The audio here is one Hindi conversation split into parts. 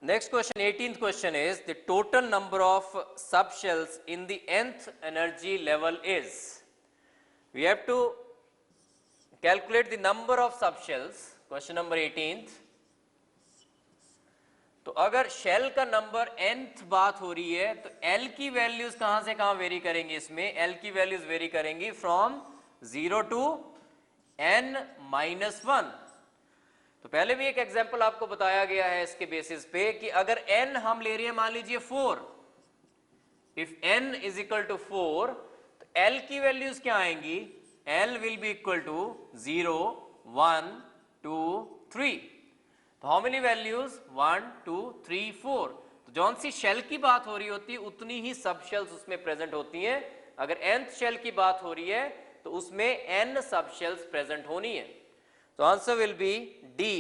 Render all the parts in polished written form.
Next question, 18th question is the total number of subshells in the nth energy level is. We have to calculate the number of subshells. Question number 18th. तो अगर शेल का नंबर nth बात हो रही है तो L की वैल्यूज कहां से कहां वेरी करेंगी? इसमें L की वैल्यूज वेरी करेंगी फ्रॉम 0 टू n-1। तो पहले भी एक एग्जांपल आपको बताया गया है इसके बेसिस पे कि अगर n हम ले रहे हैं मान लीजिए 4, if n is equal to 4 तो L की वैल्यूज क्या आएंगी? L will be equal to 0 1 2 3। तो हाउ मेनी वैल्यूज? 1 2 3 4। तो जौन सी शेल की बात हो रही होती है उतनी ही सब शेल्स उसमें प्रेजेंट होती हैं। अगर nth शेल की बात हो रही है तो उसमें n सब शेल्स प्रेजेंट होनी है। तो आंसर विल बी डी।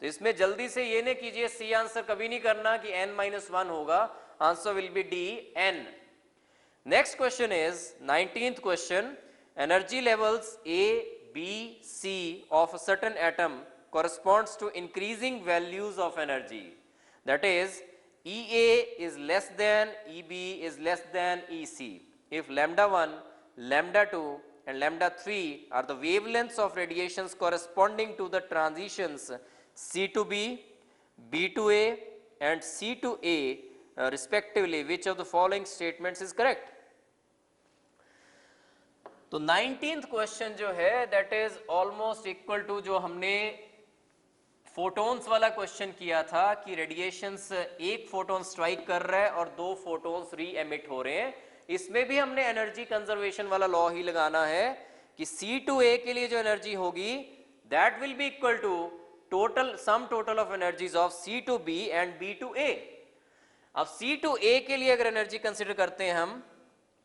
तो इसमें जल्दी से ये नहीं कीजिए सी आंसर कभी नहीं करना कि n-1 होगा। Answer will B D, n। Next question is 19th question, energy levels A, B, C of a certain atom corresponds to increasing values of energy. That is, EA is less than EB is less than EC. If lambda 1, lambda 2 and lambda 3 are the wavelengths of radiations corresponding to the transitions C to B, B to A and C to A respectively, which of the following statements is correct? तो 19th क्वेश्चन जो है that is almost equal to जो हमने फोटोन्स वाला क्वेश्चन किया था कि रेडिएशंस एक फोटोन स्ट्राइक कर रहा है और दो फोटोन्स री एमिट हो रहे हैं। इसमें भी हमने एनर्जी कंजर्वेशन वाला लॉ ही लगाना है कि C टू A के लिए जो एनर्जी होगी that will be equal to total sum total of energies of C to B and B to A। अब C टू A के लिए अगर एनर्जी कंसिडर करते हैं हम,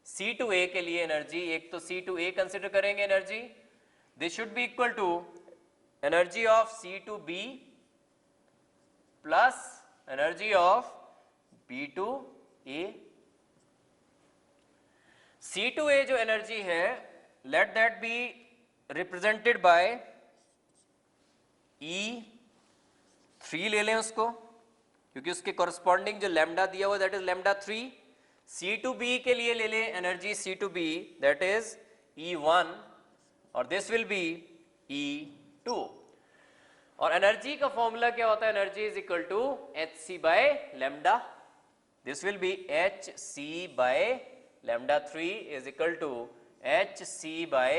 C टू A के लिए एनर्जी, एक तो C टू A कंसिडर करेंगे energy, this should be equal to energy of C to B plus energy of B to A। C to A जो एनर्जी है let that be represented by E3 ले लें उसको, क्योंकि उसके कॉरस्पॉन्डिंग जो लैम्डा दिया हुआ that is lambda 3। C to B के लिए ले लें energy C to B that is E1 और दिस विल बी E2। और एनर्जी का फॉर्मूला क्या होता है? Energy is equal to hc by lambda, this will be hc by lambda 3 is equal to hc by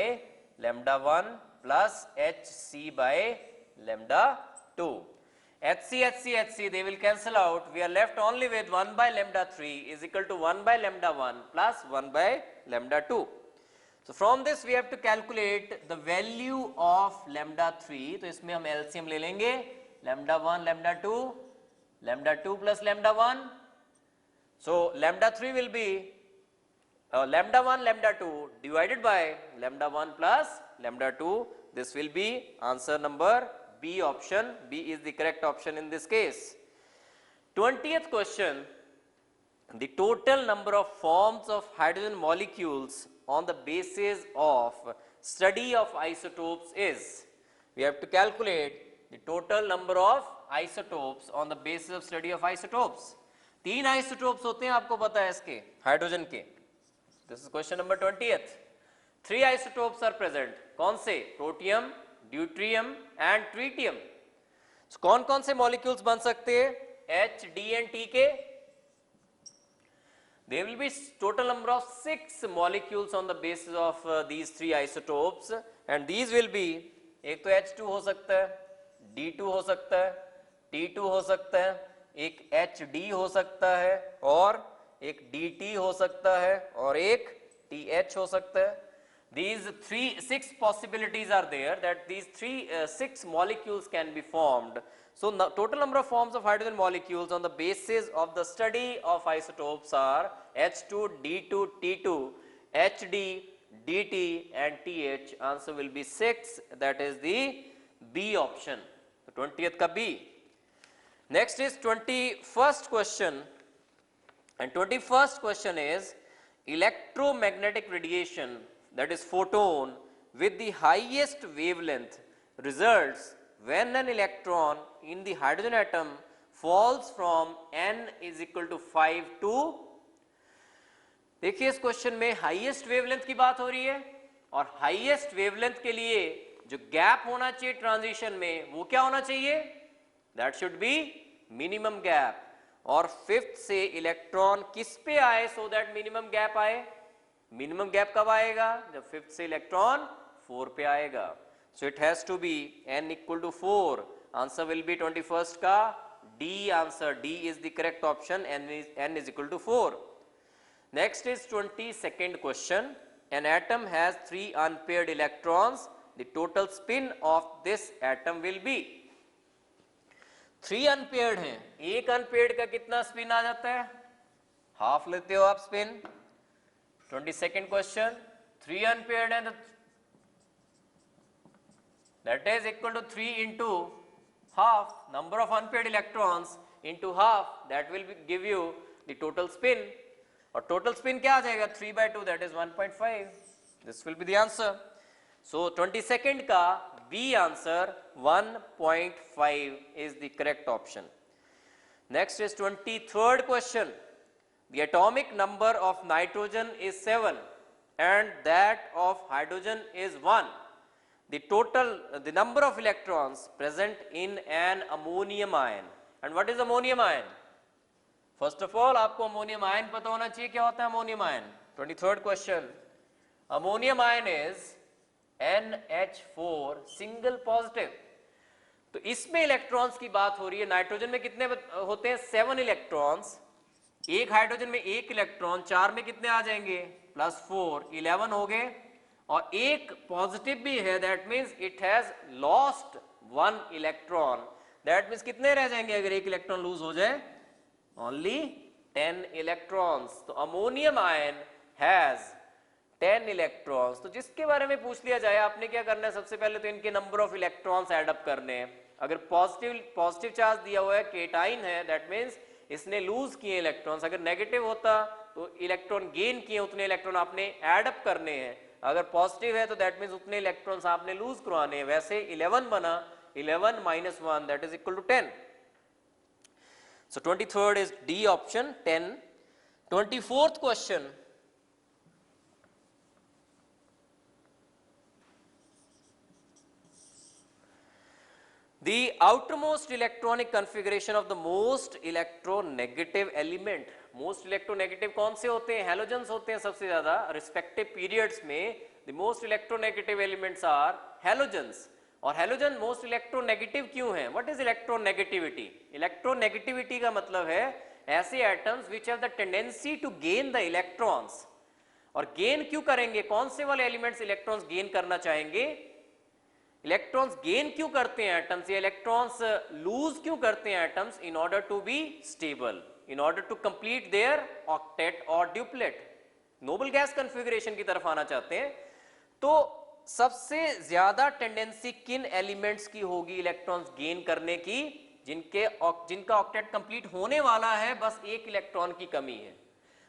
lambda 1 plus hc by lambda 2. hc they will cancel out. We are left only with 1 by lambda 3 is equal to 1 by lambda 1 plus 1 by lambda 2. So from this we have to calculate the value of lambda 3. तो इसमें हम LCM ले लेंगे lambda 1 lambda 2 plus lambda 1. So lambda 3 will be lambda 1 lambda 2 divided by lambda 1 plus lambda 2. This will be answer number B option. B is the correct option in this case. 20th question, the total number of forms of hydrogen molecules on the basis of study of isotopes is. We have to calculate the total number of isotopes on the basis of study of isotopes. 3 isotopes होते हैं, आपको पता है इसके हाइड्रोजन के। This is question number 20th. 3 isotopes are present. कौन से? Protium, deuterium and tritium. so, कौन कौन से मॉलिक्यूल्स बन सकते हैं? H, D and T के। There will be total number of 6 molecules on the basis of these 3 isotopes and these will be, एक तो H2 हो सकता है, D2 हो सकता है, T2 हो सकता है, एक HD हो सकता है और एक DT हो सकता है और एक TH हो सकता है। These 6 possibilities are there that these 6 molecules can be formed. So total number of forms of hydrogen molecules on the basis of the study of isotopes are H2, D2, T2, HD, DT and TH. Answer will be 6, that is the B option. The 20th ka B. Next is 21st question. And 21st question is electromagnetic radiation, that is photon with the highest wavelength results when an electron in the hydrogen atom falls from n is equal to 5 to, देखिए इस क्वेश्चन में हाईएस्ट वेवलेंथ की बात हो रही है और हाईएस्ट वेवलेंथ के लिए जो गैप होना चाहिए ट्रांजिशन में वो क्या होना चाहिए, that should be minimum gap. और फिफ्थ से इलेक्ट्रॉन किस पे आए सो दैट मिनिमम गैप आए, मिनिमम गैप कब आएगा, जब फिफ्थ से इलेक्ट्रॉन 4 पे आएगा। So it has to be n equal to 4, answer will be 21st का D answer, D is the correct option, n is equal to 4। Next is 22nd question. An atom has 3 unpaired electrons. The total spin of this atom will be, 3 unpaired हैं, एक unpaired का कितना spin आ जाता है, हाफ लेते हो आप spin। 22nd question, 3 unpaired हैं, that is equal to 3 into half, number of unpaired electrons into half, that will give you the total spin। और टोटल स्पिन क्या आ जाएगा, 3/2, that is 1.5, this will be the answer. So 22nd का B answer 1.5 is the correct option. Next is 23rd question. The atomic number of nitrogen is 7 and that of hydrogen is 1। The total the number of electrons present in an ammonium ion. And what is ammonium ion, first of all आपको अमोनियम आयन पता होना चाहिए, क्या होता है ammonium ion. 23rd question, ammonium ion is NH4 single positive. तो इसमें इलेक्ट्रॉन्स की बात हो रही है, नाइट्रोजन में कितने होते हैं, 7 इलेक्ट्रॉन्स, एक हाइड्रोजन में 1 इलेक्ट्रॉन, 4 में कितने आ जाएंगे, +4, 11 हो गए, और एक पॉजिटिव भी है, that means it has lost 1 electron, that means कितने रह जाएंगे अगर एक इलेक्ट्रॉन लूज हो जाए, only 10 electrons। तो अमोनियम आयन हैज 10 इलेक्ट्रॉन्स। तो जिसके बारे में पूछ लिया जाए आपने क्या करना है, सबसे पहले तो इनके number of electrons add up करने हैं। अगर पॉजिटिव चार्ज दिया हुआ है, केटाइन है, दैट मीन्स इसने लूज किए इलेक्ट्रॉन्स। अगर नेगेटिव होता तो इलेक्ट्रॉन गेन किए, उतने इलेक्ट्रॉन आपने ऐड अप करने हैं। अगर पॉजिटिव है तो दैट मीन्स उतने इलेक्ट्रॉन्स आपने लूज करवाने हैं। वैसे 11 बना, 11 - 1 that is equal to 10। So 23rd is D option, 10. 24th question. The outermost electronic configuration of the most electronegative element. Most electronegative कौन से होते हैं, halogens होते हैं सबसे ज्यादा। respective periods में the most electronegative elements are halogens। और हैलोजन मोस्ट इलेक्ट्रोनेगेटिव क्यों है, व्हाट इज इलेक्ट्रोनेगेटिविटी। इलेक्ट्रोनेगेटिविटी का मतलब है ऐसे atoms which have the tendency to gain the electrons. और गेन क्यों करेंगे, कौन से वाले एलिमेंट्स इलेक्ट्रॉन्स गेन करना चाहेंगे, इलेक्ट्रॉन्स गेन क्यों करते हैं एटम्स, या इलेक्ट्रॉन्स लूज क्यों करते हैं atoms, in order to be stable, in order to complete their octet और ड्यूप्लेट, नोबल गैस कॉन्फ़िगरेशन की तरफ आना चाहते हैं। तो सबसे ज्यादा टेंडेंसी किन एलिमेंट्स की होगी इलेक्ट्रॉन्स गेन करने की, जिनका ऑक्टेट कंप्लीट होने वाला है, बस एक इलेक्ट्रॉन की कमी है।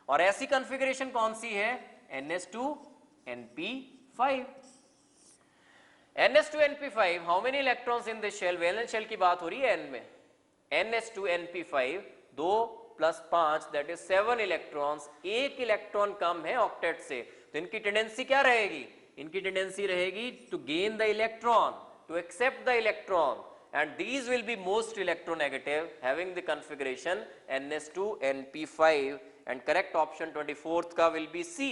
और ऐसी कॉन्फ़िगरेशन कौन सी है, NS2NP5। NS2NP5, how many electrons in this shell, valence shell की बात हो रही है N में। NS2NP5 2 + 5 दैट इज 7 इलेक्ट्रॉन्स, एक इलेक्ट्रॉन कम है ऑक्टेट से, तो इनकी टेंडेंसी क्या रहेगी, इनकी टेंडेंसी रहेगी to gain the electron, to accept the electron, and these will be most electronegative having the configuration NS2NP5, and correct option 24th का will be C।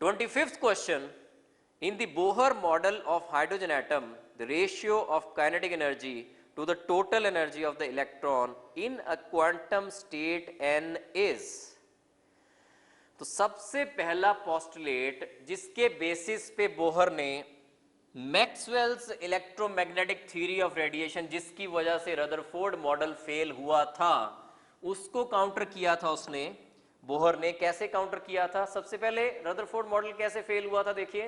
25th question, in the Bohr model of hydrogen atom, the ratio of kinetic energy to the total energy of the electron in a quantum state n is। तो सबसे पहला पोस्टुलेट जिसके बेसिस पे बोहर ने Maxwell's electromagnetic theory of radiation, जिसकी वजह से रदरफोर्ड मॉडल फेल हुआ था, उसको काउंटर किया था उसने, बोहर ने। कैसे काउंटर किया था, सबसे पहले रदरफोर्ड मॉडल कैसे फेल हुआ था, देखिए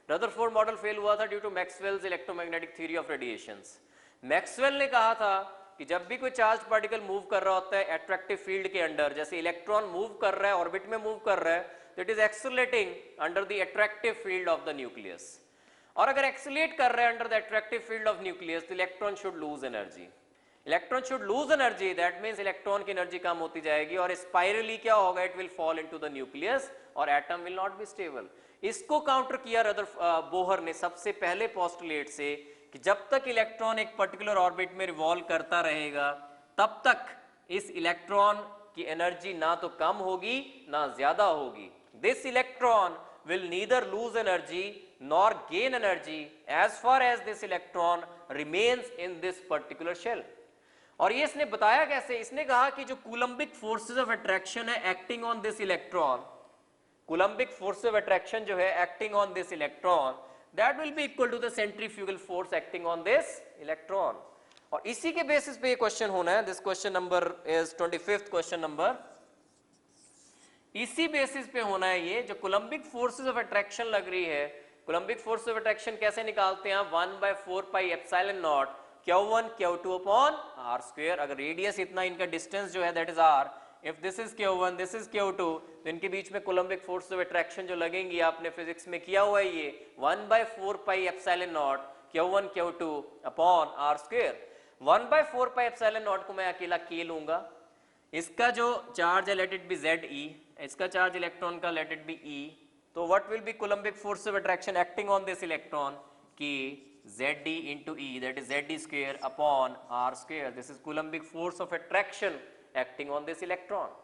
रदरफोर्ड मॉडल फेल हुआ था due to Maxwell's electromagnetic theory of radiations. Maxwell ने कहा था कि जब भी कोई चार्ज पार्टिकल मूव कर रहा होता है एट्रैक्टिव फील्ड के अंडर, जैसे इलेक्ट्रॉन मूव कर रहा है, ऑर्बिट में मूव कर रहा है, तो it is accelerating under the attractive field of the nucleus. और अगर एक्सेलरेट कर रहा है under the attractive field of nucleus, तो electron should lose energy. Electron should lose energy, that means electron की एनर्जी कम होती जाएगी और स्पाइरली क्या होगा, it will fall into the nucleus और atom will not be stable. इसको काउंटर किया बोहर ने सबसे पहले पोस्टुलेट से कि जब तक इलेक्ट्रॉन एक पर्टिकुलर ऑर्बिट में रिवॉल्व करता रहेगा तब तक इस इलेक्ट्रॉन की एनर्जी ना तो कम होगी ना ज्यादा होगी। This electron will neither lose energy nor gain energy as far as this electron remains in this particular shell। और ये इसने बताया कैसे, इसने कहा कि जो कूलम्बिक फोर्सेस ऑफ अट्रैक्शन है acting on this electron, coulombic force of attraction जो है acting on this electron, that will be equal to the centrifugal force acting on this electron. और इसी के बेसिस पे ये क्वेश्चन होना है। This question number is 25th question number, इसी बेसिस पे होना है ये। जो कूलम्बिक फोर्सेस ऑफ अट्रैक्शन लग रही है, कूलम्बिक फोर्स ऑफ अट्रैक्शन कैसे निकालते हैं, 1/4 pi epsilon nought Q1 Q2 upon r square. अगर रेडियस इतना इनका डिस्टेंस जो है that is r, if this is Q1 this is Q2, तो इनके बीच में कूलम्बिक फोर्स ऑफ अट्रैक्शन जो लगेंगी, आपने फिजिक्स में किया हुआ है ये 1/4 pi epsilon nought Q1 Q2 upon r square. 1/4 pi epsilon nought को मैं अकेला k लूंगा, इसका जो चार्ज है लेट इट बी ZE, इसका चार्ज इलेक्ट्रॉन का लेट इट बी E, तो what will B Coulombic force of attraction acting on this electron की ZD into E, that is ZD square upon R square। this is coulombic force of attraction acting on this electron।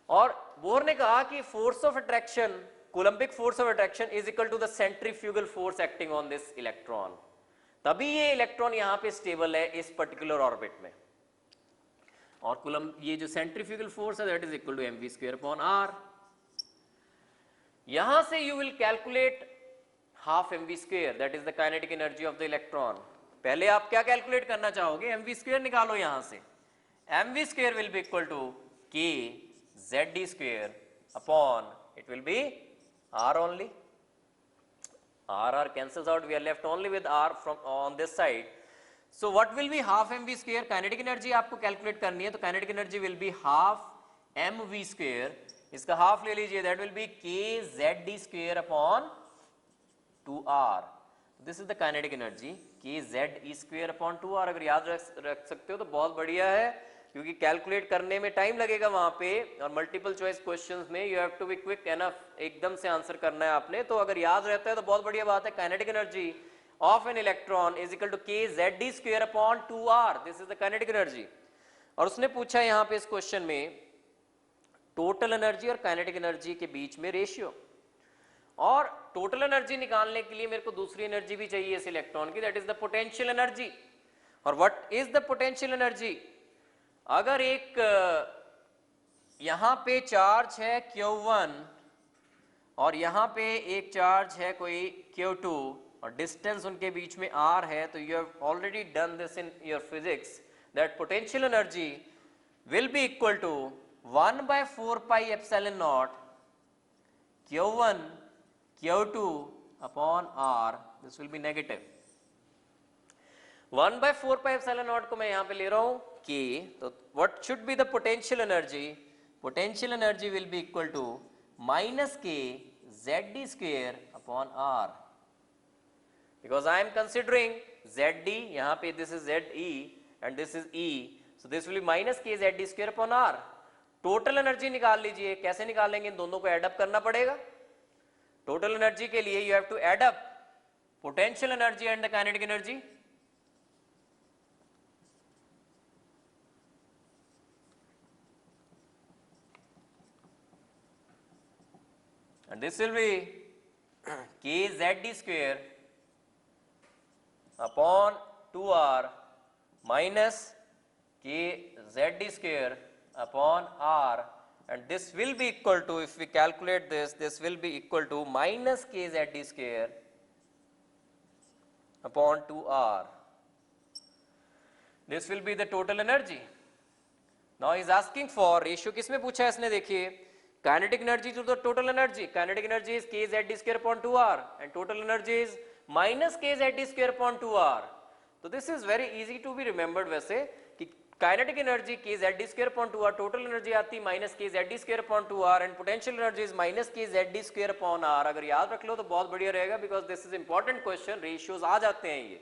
और बोर ने कहा कि force of attraction, coulombic force of attraction is equal to the centrifugal force acting on this electron। तभी ये इलेक्ट्रॉन यहाँ पे स्टेबल है इस पर्टिकुलर ऑर्बिट में। और कूलम ये जो सेंट्रीफ्यूगल फोर्स है that is equal to mv square upon r। यहां से you will calculate half mv square, that is the kinetic energy of the electron. पहले आप क्या कैलकुलेट करना चाहोगे, mv स्क्वायर निकालो यहां से। mv square will be equal to k zd square upon, it will be r only, r cancels out, we are left only with r from on this side। So what will be half mv square, kinetic energy आपको कैलकुलेट करनी है, तो kinetic energy will be half mv square, इसका हाफ ले लीजिए, that will B k zd square upon 2r। This is the kinetic energy k z square upon 2r। अगर याद रख सकते हो तो बहुत बढ़िया है, क्योंकि कैलकुलेट करने में टाइम लगेगा वहां पे, और मल्टीपल चॉइस क्वेश्चंस में you have to be quick enough, एकदम से आंसर करना है आपने। तो अगर याद रहता है तो बहुत बढ़िया बात है। Kinetic energy of an electron is equal to k zd square upon 2r, this is the kinetic energy। और उसने पूछा यहाँ पे इस क्वेश्चन में टोटल एनर्जी और काइनेटिक एनर्जी के बीच में रेशियो, और टोटल एनर्जी निकालने के लिए मेरे को दूसरी एनर्जी भी चाहिए इस इलेक्ट्रॉन की, that is the potential energy. और what is the potential energy, अगर एक यहां पे चार्ज है Q1 और यहां पे एक चार्ज है कोई Q2 और डिस्टेंस उनके बीच में r है, तो you have already done this in your physics, that potential energy will be equal to 1/4 pi epsilon nought Q1 Q2 upon r, this will be negative. 1/4 pi epsilon nought को मैं यहां पे ले रहा हूं k, तो what should be the potential energy, potential energy will be equal to -k zd square upon r, because I am considering zd, यहाँ पे this is ze and this is e, so this will be minus k zd square upon r। Total energy निकाल लीजिए, कैसे निकालेंगे, इन दोनों को ऐड अप करना पड़ेगा। टोटल एनर्जी के लिए you have to add up potential energy and the kinetic energy, and this will be k zd square upon 2r minus k zd square upon r, and this will be equal to, if we calculate this will be equal to minus k zd square upon 2r। this will be the total energy। now he is asking for ratio, किसमें पूछा है इसने, देखिए kinetic energy to the total energy, kinetic energy is k zd square upon 2r and total energy is minus k zd square upon 2r। तो this is very easy to be remembered वैसे कि kinetic energy k zd square upon 2r, total energy आती है minus k zd square upon 2r and potential energy is minus k zd square upon r। अगर याद रख लो तो बहुत बढ़िया रहेगा, because this is important question, ratios आ जाते हैं ये।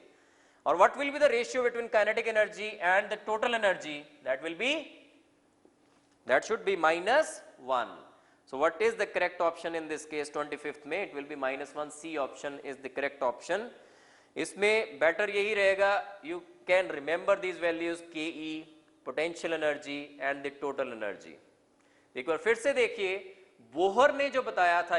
or what will be the ratio between kinetic energy and the total energy? That should be -1. So what is the correct option in this case? 25th में it will be -1. C option is the correct option. इसमें better यही रहेगा, you can remember these values KE, potential energy and the total energy. एक बार फिर से देखिए, बोहर ने जो बताया था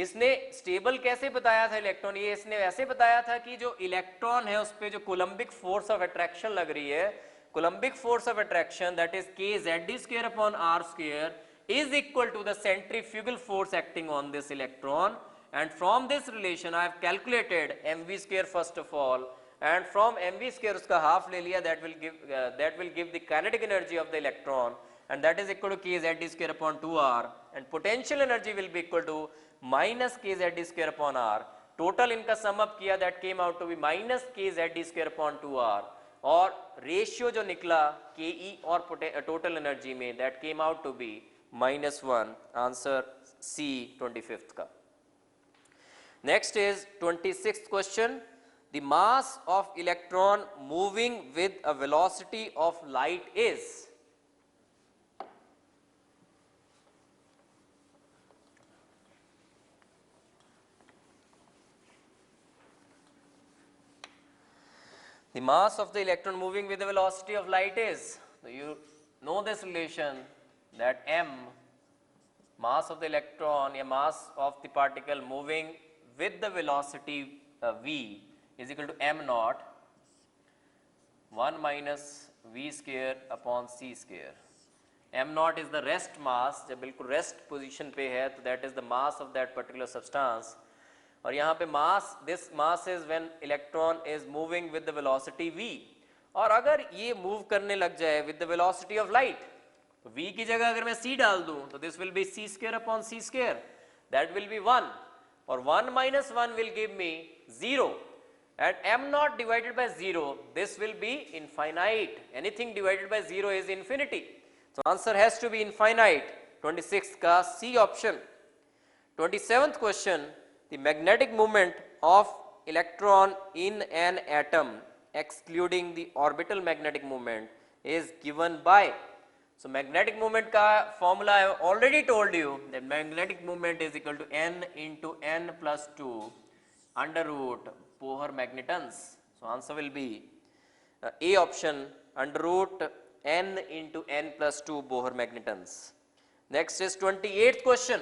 इसने स्टेबल कैसे बताया था इलेक्ट्रॉन, ये इसने ऐसे बताया था कि जो इलेक्ट्रॉन है उस पे जो कोलम्बिक फोर्स ऑफ अट्रैक्शन लग रही है, coulombic force of attraction that is kZd² upon r² is equal to the centrifugal force acting on this electron, and from this relation I have calculated mv² first of all, and from mv² उसका half ले लिया, that will give the kinetic energy of the electron, and that is equal to kZd² upon 2r, and potential energy will be equal to minus kZd² upon r. Total इनका सम अप किया, that came out to be minus kZd² upon 2r, और रेशियो जो निकला ke और टोटल एनर्जी में, that came out to be -1. Answer C 25th का. Next is 26th question. The mass of electron moving with a velocity of light is? The mass of the electron moving with the velocity of light is, so you know this relation, that m, mass of the electron, a mass of the particle moving with the velocity v is equal to m naught 1 minus v square upon c square. m naught is the rest mass, जब बिल्कुल rest position पे है तो that is the mass of that particular substance, और यहाँ पे mass, this mass is when electron is moving with the velocity v, और अगर ये move करने लग जाए with the velocity of light, तो v की जगह अगर मैं c डाल दूं तो this will be c² upon c², that will be 1, और 1 minus 1 will give me 0, and m naught divided by 0, this will be infinite. Anything divided by 0 is infinity, so answer has to be infinite. 26th का C option. 27th question. The magnetic moment of electron in an atom excluding the orbital magnetic moment is given by. So magnetic moment का formula I have already told you, that magnetic moment is equal to n into n plus 2 under root Bohr magnetons. So answer will be A option, under root n into n plus 2 Bohr magnetons. Next is 28th question.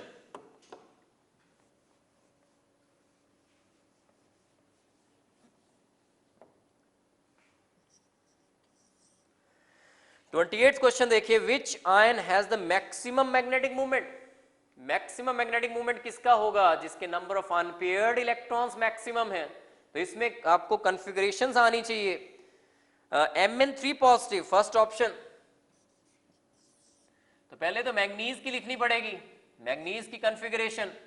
Twenty question देखिए, which ion has the maximum magnetic movement. Maximum magnetic movement किसका होगा? जिसके number of unpaired electrons maximum है. तो इसमें आपको कॉन्फ़िगरेशंस आनी चाहिए. Mn3 positive first option. तो पहले तो मैग्नीज की लिखनी पड़ेगी, मैग्नीज की कॉन्फ़िगरेशन.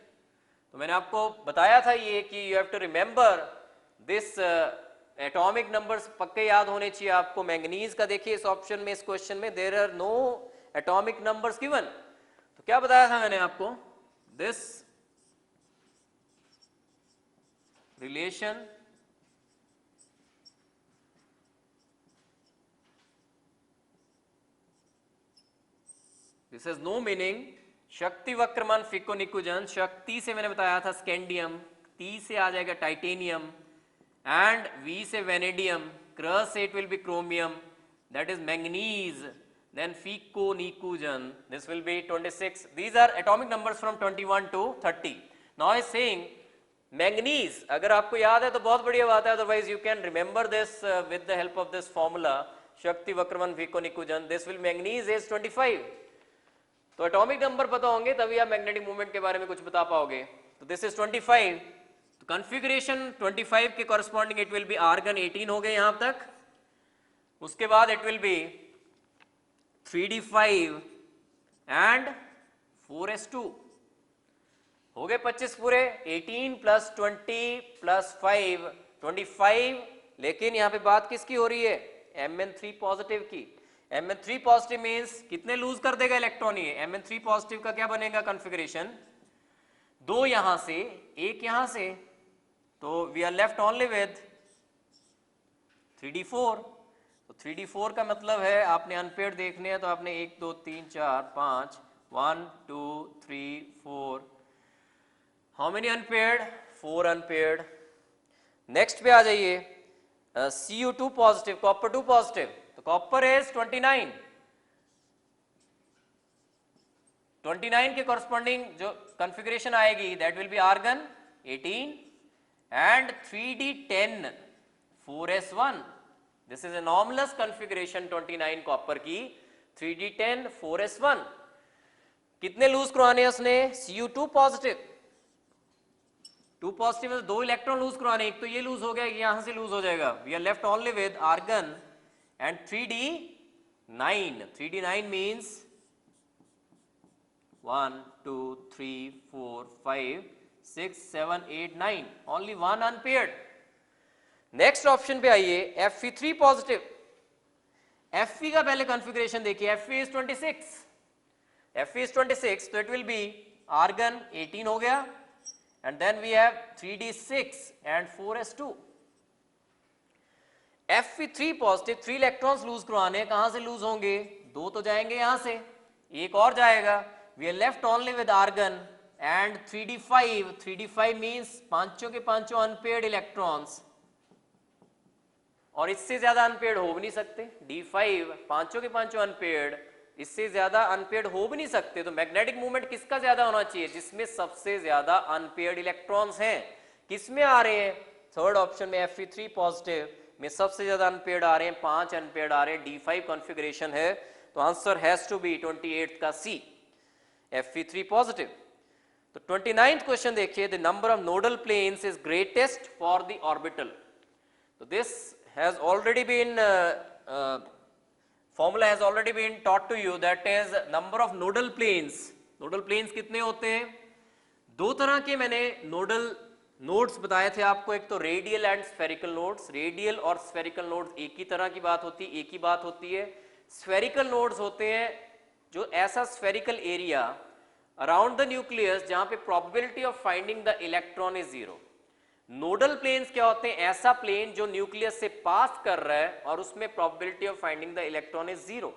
तो मैंने आपको बताया था ये कि you have to remember this atomic numbers पक्के याद होने चाहिए आपको. मैंगनीज का देखिए इस ऑप्शन में, इस क्वेश्चन में there are no atomic numbers given. तो क्या बताया था मैंने आपको? This relation this is no meaning. शक्ति वक्रमन फिको निकुंजन, शक्ति से मैंने बताया था स्कैंडियम, टी से आ जाएगा टाइटेनियम, and V से vanadium, क्रॉस से it will be chromium, that is manganese, then fico nicogen, this will be 26. These are atomic numbers from 21 to 30. Now I is saying manganese, अगर आपको याद है तो बहुत बढ़िया बात है, otherwise you can remember this with the help of this formula, शक्ति वक्रमन Fico निकुंजन. This will manganese is 25. तो एटॉमिक नंबर पता होंगे तभी आप मैग्नेटिक मूवमेंट के बारे में कुछ बता पाओगे. तो दिस इज 25. कॉन्फ़िगरेशन 25 के corresponding it will be argon 18 हो गए यहां तक. उसके बाद it will B 3d5 and 4s2 हो गए 25 पूरे. 18 प्लस 20 प्लस 5 25. लेकिन यहां पे बात किसकी हो रही है? Mn3 पॉजिटिव की. Mn3 पॉजिटिव मींस कितने लूज कर देगा इलेक्ट्रॉन? ये Mn3 पॉजिटिव का क्या बनेगा कॉन्फ़िगरेशन? 2 यहां से, 1 यहां से, तो we are left only with 3d4। तो 3d4 का मतलब है आपने अनपेयर्ड देखने हैं तो आपने 1 2 3 4 5 1 2 3 4 how many unpaired 4 unpaired. Next पे आ जाइए Cu2 पॉजिटिव कॉपर 2 पॉजिटिव तो कॉपर इज 29 के कॉरस्पॉन्डिंग जो कॉन्फ़िगरेशन आएगी that will be argon 18 and 3d10 4s1। This is anomalous configuration 29 copper की 3d10 4s1। कितने लूज करवाने उसने Cu2 पॉजिटिव 2 पॉजिटिव में 2 इलेक्ट्रॉन लूज करवाने एक तो ये लूज हो गया यहां से लूज हो जाएगा we are left only with argon and 3d9 means 1 2 3 4 5 6 7 8 9 only 1 unpaired. Next option पे आइए Fe3 पॉजिटिव। Fe का पहले कॉन्फ़िगरेशन देखिए Fe इज 26 तो इट विल बी आर्गन 18 हो गया and then we have 3d6 and 4s2। Fe3 positive 3 electrons loose करवाने कहां से लूज होंगे 2 तो जाएंगे यहां से एक और जाएगा we are left only with argon and 3d5 means पांचों के पांचों अनपेयर्ड इलेक्ट्रॉन्स और इससे ज्यादा अनपेयर्ड हो भी नहीं सकते d5 पांचों के पांचों अनपेयर्ड इससे ज्यादा अनपेयर्ड हो भी नहीं सकते तो मैग्नेटिक मूवमेंट किसका ज्यादा होना चाहिए जिसमें सबसे ज्यादा अनपेयर्ड इलेक्ट्रॉन्स हैं किसमें आ रहे हैं थर्ड ऑप्शन में Fe3 पॉजिटिव में सबसे ज्यादा अनपेयर्ड आ रहे हैं 5 अनपेयर्ड आ रहे हैं d5 कॉन्फ़िगरेशन है तो आंसर हैज टू बी 28 का सी Fe3 पॉजिटिव। तो 29th क्वेश्चन देखिए the number of nodal planes is greatest for the orbital. तो this has already been formula has already been taught to you that is number of nodal planes कितने होते हैं दो तरह के मैंने नोडल नोड्स बताए थे आपको एक तो radial and spherical nodes radial और स्फेरिकल नोड्स एक ही तरह की बात होती है एक ही बात होती है स्फेरिकल नोड्स होते हैं जो ऐसा spherical area around the nucleus जहां पे probability of finding the electron is 0। Nodal planes क्या होते हैं ऐसा प्लेन जो न्यूक्लियस से पास कर रहा है और उसमें probability of finding the electron is 0।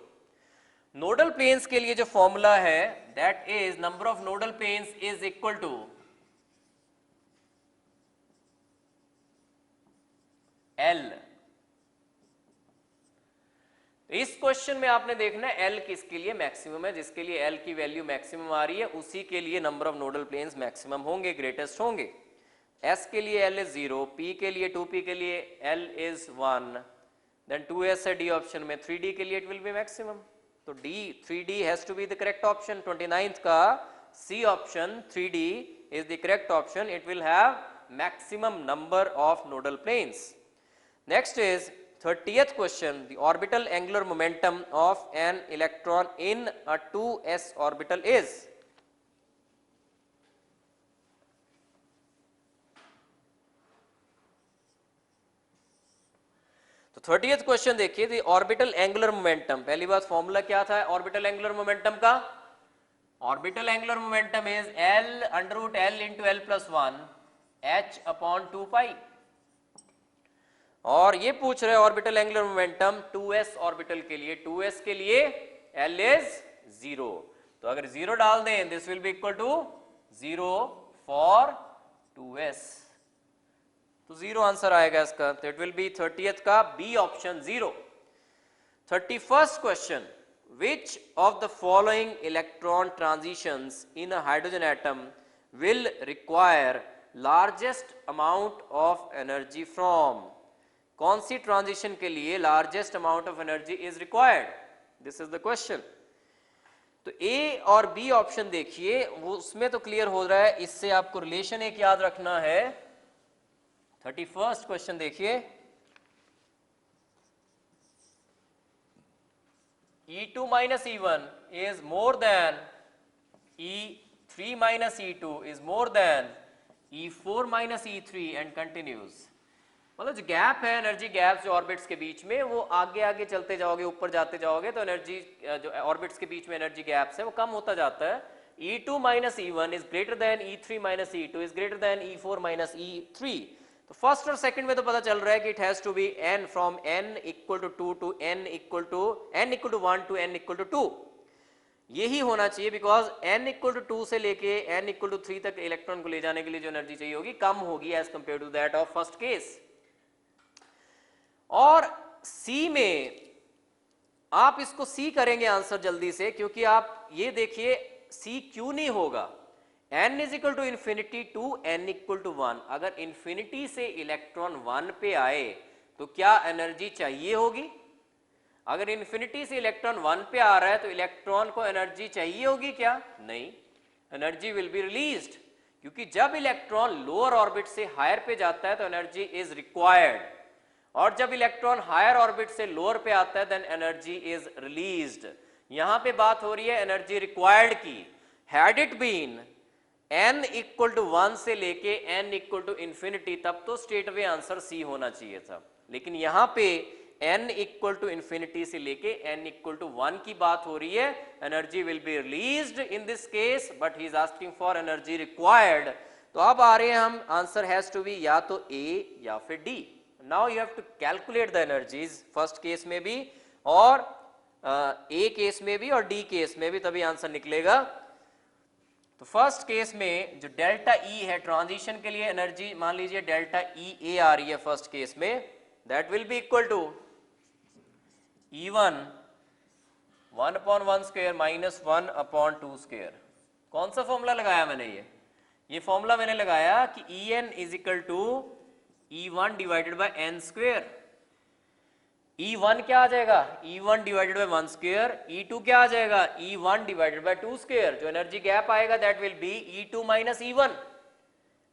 Nodal planes के लिए जो फॉर्मूला है that is number of nodal planes is equal to L। इस क्वेश्चन में आपने देखना है L किसके लिए मैक्सिमम है जिसके लिए L की वैल्यू मैक्सिमम आ रही है उसी के लिए number of nodal planes maximum होंगे ग्रेटेस्ट होंगे। S के लिए L इज 0 P के लिए 2P के लिए L इज 1 देन 2S है D ऑप्शन में 3D के लिए इट विल बी मैक्सिमम तो D 3D has to be the correct option 29th का C option 3D is the correct option it will have maximum number of nodal planes. Next is 30th question the orbital angular momentum of an electron in a 2s orbital is. तो 30th क्वेश्चन देखिए द ऑर्बिटल एंगुलर मोमेंटम पहली बात फॉर्मूला क्या था ऑर्बिटल एंगुलर मोमेंटम का orbital angular momentum is L √ L × L + 1 h/2 पाई और ये पूछ रहे orbital angular momentum 2s orbital के लिए 2s के लिए L इज 0 तो अगर 0 डाल दें this will be equal to 0 for 2s तो 0 आंसर आएगा इसका तो इट विल बी 30th का B option 0। 31st question which of the following electron transitions in a hydrogen atom will require largest amount of energy from कौन सी ट्रांजिशन के लिए largest amount of energy is required this is the question. तो ए और बी ऑप्शन देखिए वो उसमें तो क्लियर हो रहा है इससे आपको रिलेशन एक याद रखना है 31st क्वेश्चन देखिए E2 minus E1 is more than E3 minus E2 is more than E4 minus E3 and continues मतलब जो गैप है एनर्जी गैप्स जो ऑर्बिट्स के बीच में वो आगे आगे चलते जाओगे ऊपर जाते जाओगे तो एनर्जी जो ऑर्बिट्स के बीच में एनर्जी गैप्स है वो कम होता जाता है E2 minus E1 is greater than E3 minus E2 is greater than E4 minus E3 तो फर्स्ट और सेकंड में तो पता चल रहा है कि it has to be n from n equal to 2 to n equal to 1 to n equal to 2, यही होना चाहिए, बिकॉज n इक्वल टू 2 से लेके n इक्वल टू 3 तक इलेक्ट्रॉन को ले जाने के लिए जो एनर्जी चाहिए होगी कम होगी as compare to that of first case. और C में आप इसको C करेंगे आंसर जल्दी से, क्योंकि आप ये देखिए C क्यों नहीं होगा, n is equal to infinity to n equal to 1, अगर इन्फिनिटी से इलेक्ट्रॉन 1 पे आए तो क्या एनर्जी चाहिए होगी? अगर इन्फिनिटी से इलेक्ट्रॉन 1 पे आ रहा है तो इलेक्ट्रॉन को एनर्जी चाहिए होगी क्या? नहीं, एनर्जी विल बी रिलीज्ड, क्योंकि जब इलेक्ट्रॉन लोअर ऑर्बिट से हायर पे जाता है तो एनर्जी इज रिक्वायर्ड, और जब इलेक्ट्रॉन हायर ऑर्बिट से लोअर पे आता है देन एनर्जी इज रिलीज्ड। यहां पे बात हो रही है एनर्जी रिक्वायर्ड की। Had it been n equal to 1 से लेके n इक्वल टू इन्फिनिटी तब तो स्ट्रेट अवे आंसर C होना चाहिए था, लेकिन यहां पे n इक्वल टू इन्फिनिटी से लेके n इक्वल टू 1 की बात हो रही है। Energy will be released in this case, but he is asking for energy required. तो अब आ रहे हैं हम, आंसर हैज टू बी या तो A या फिर D। Now you have to calculate the energies, first case में भी और A केस में भी और D केस में भी, तभी आंसर निकलेगा। तो फर्स्ट केस में जो डेल्टा E है ट्रांजिशन के लिए एनर्जी, मान लीजिए डेल्टा EA आ रही है फर्स्ट केस में, that will be equal to E1 1/1 square minus 1/2 square. कौन सा फॉर्मूला लगाया मैंने? ये फॉर्मूला मैंने लगाया कि En is equal to E1 divided by n square. E1 क्या आ जाएगा? E1 divided bye 1 square. E2 क्या आ जाएगा? E1 divided by 2 square. जो एनर्जी गैप आएगा that will be E2 minus E1,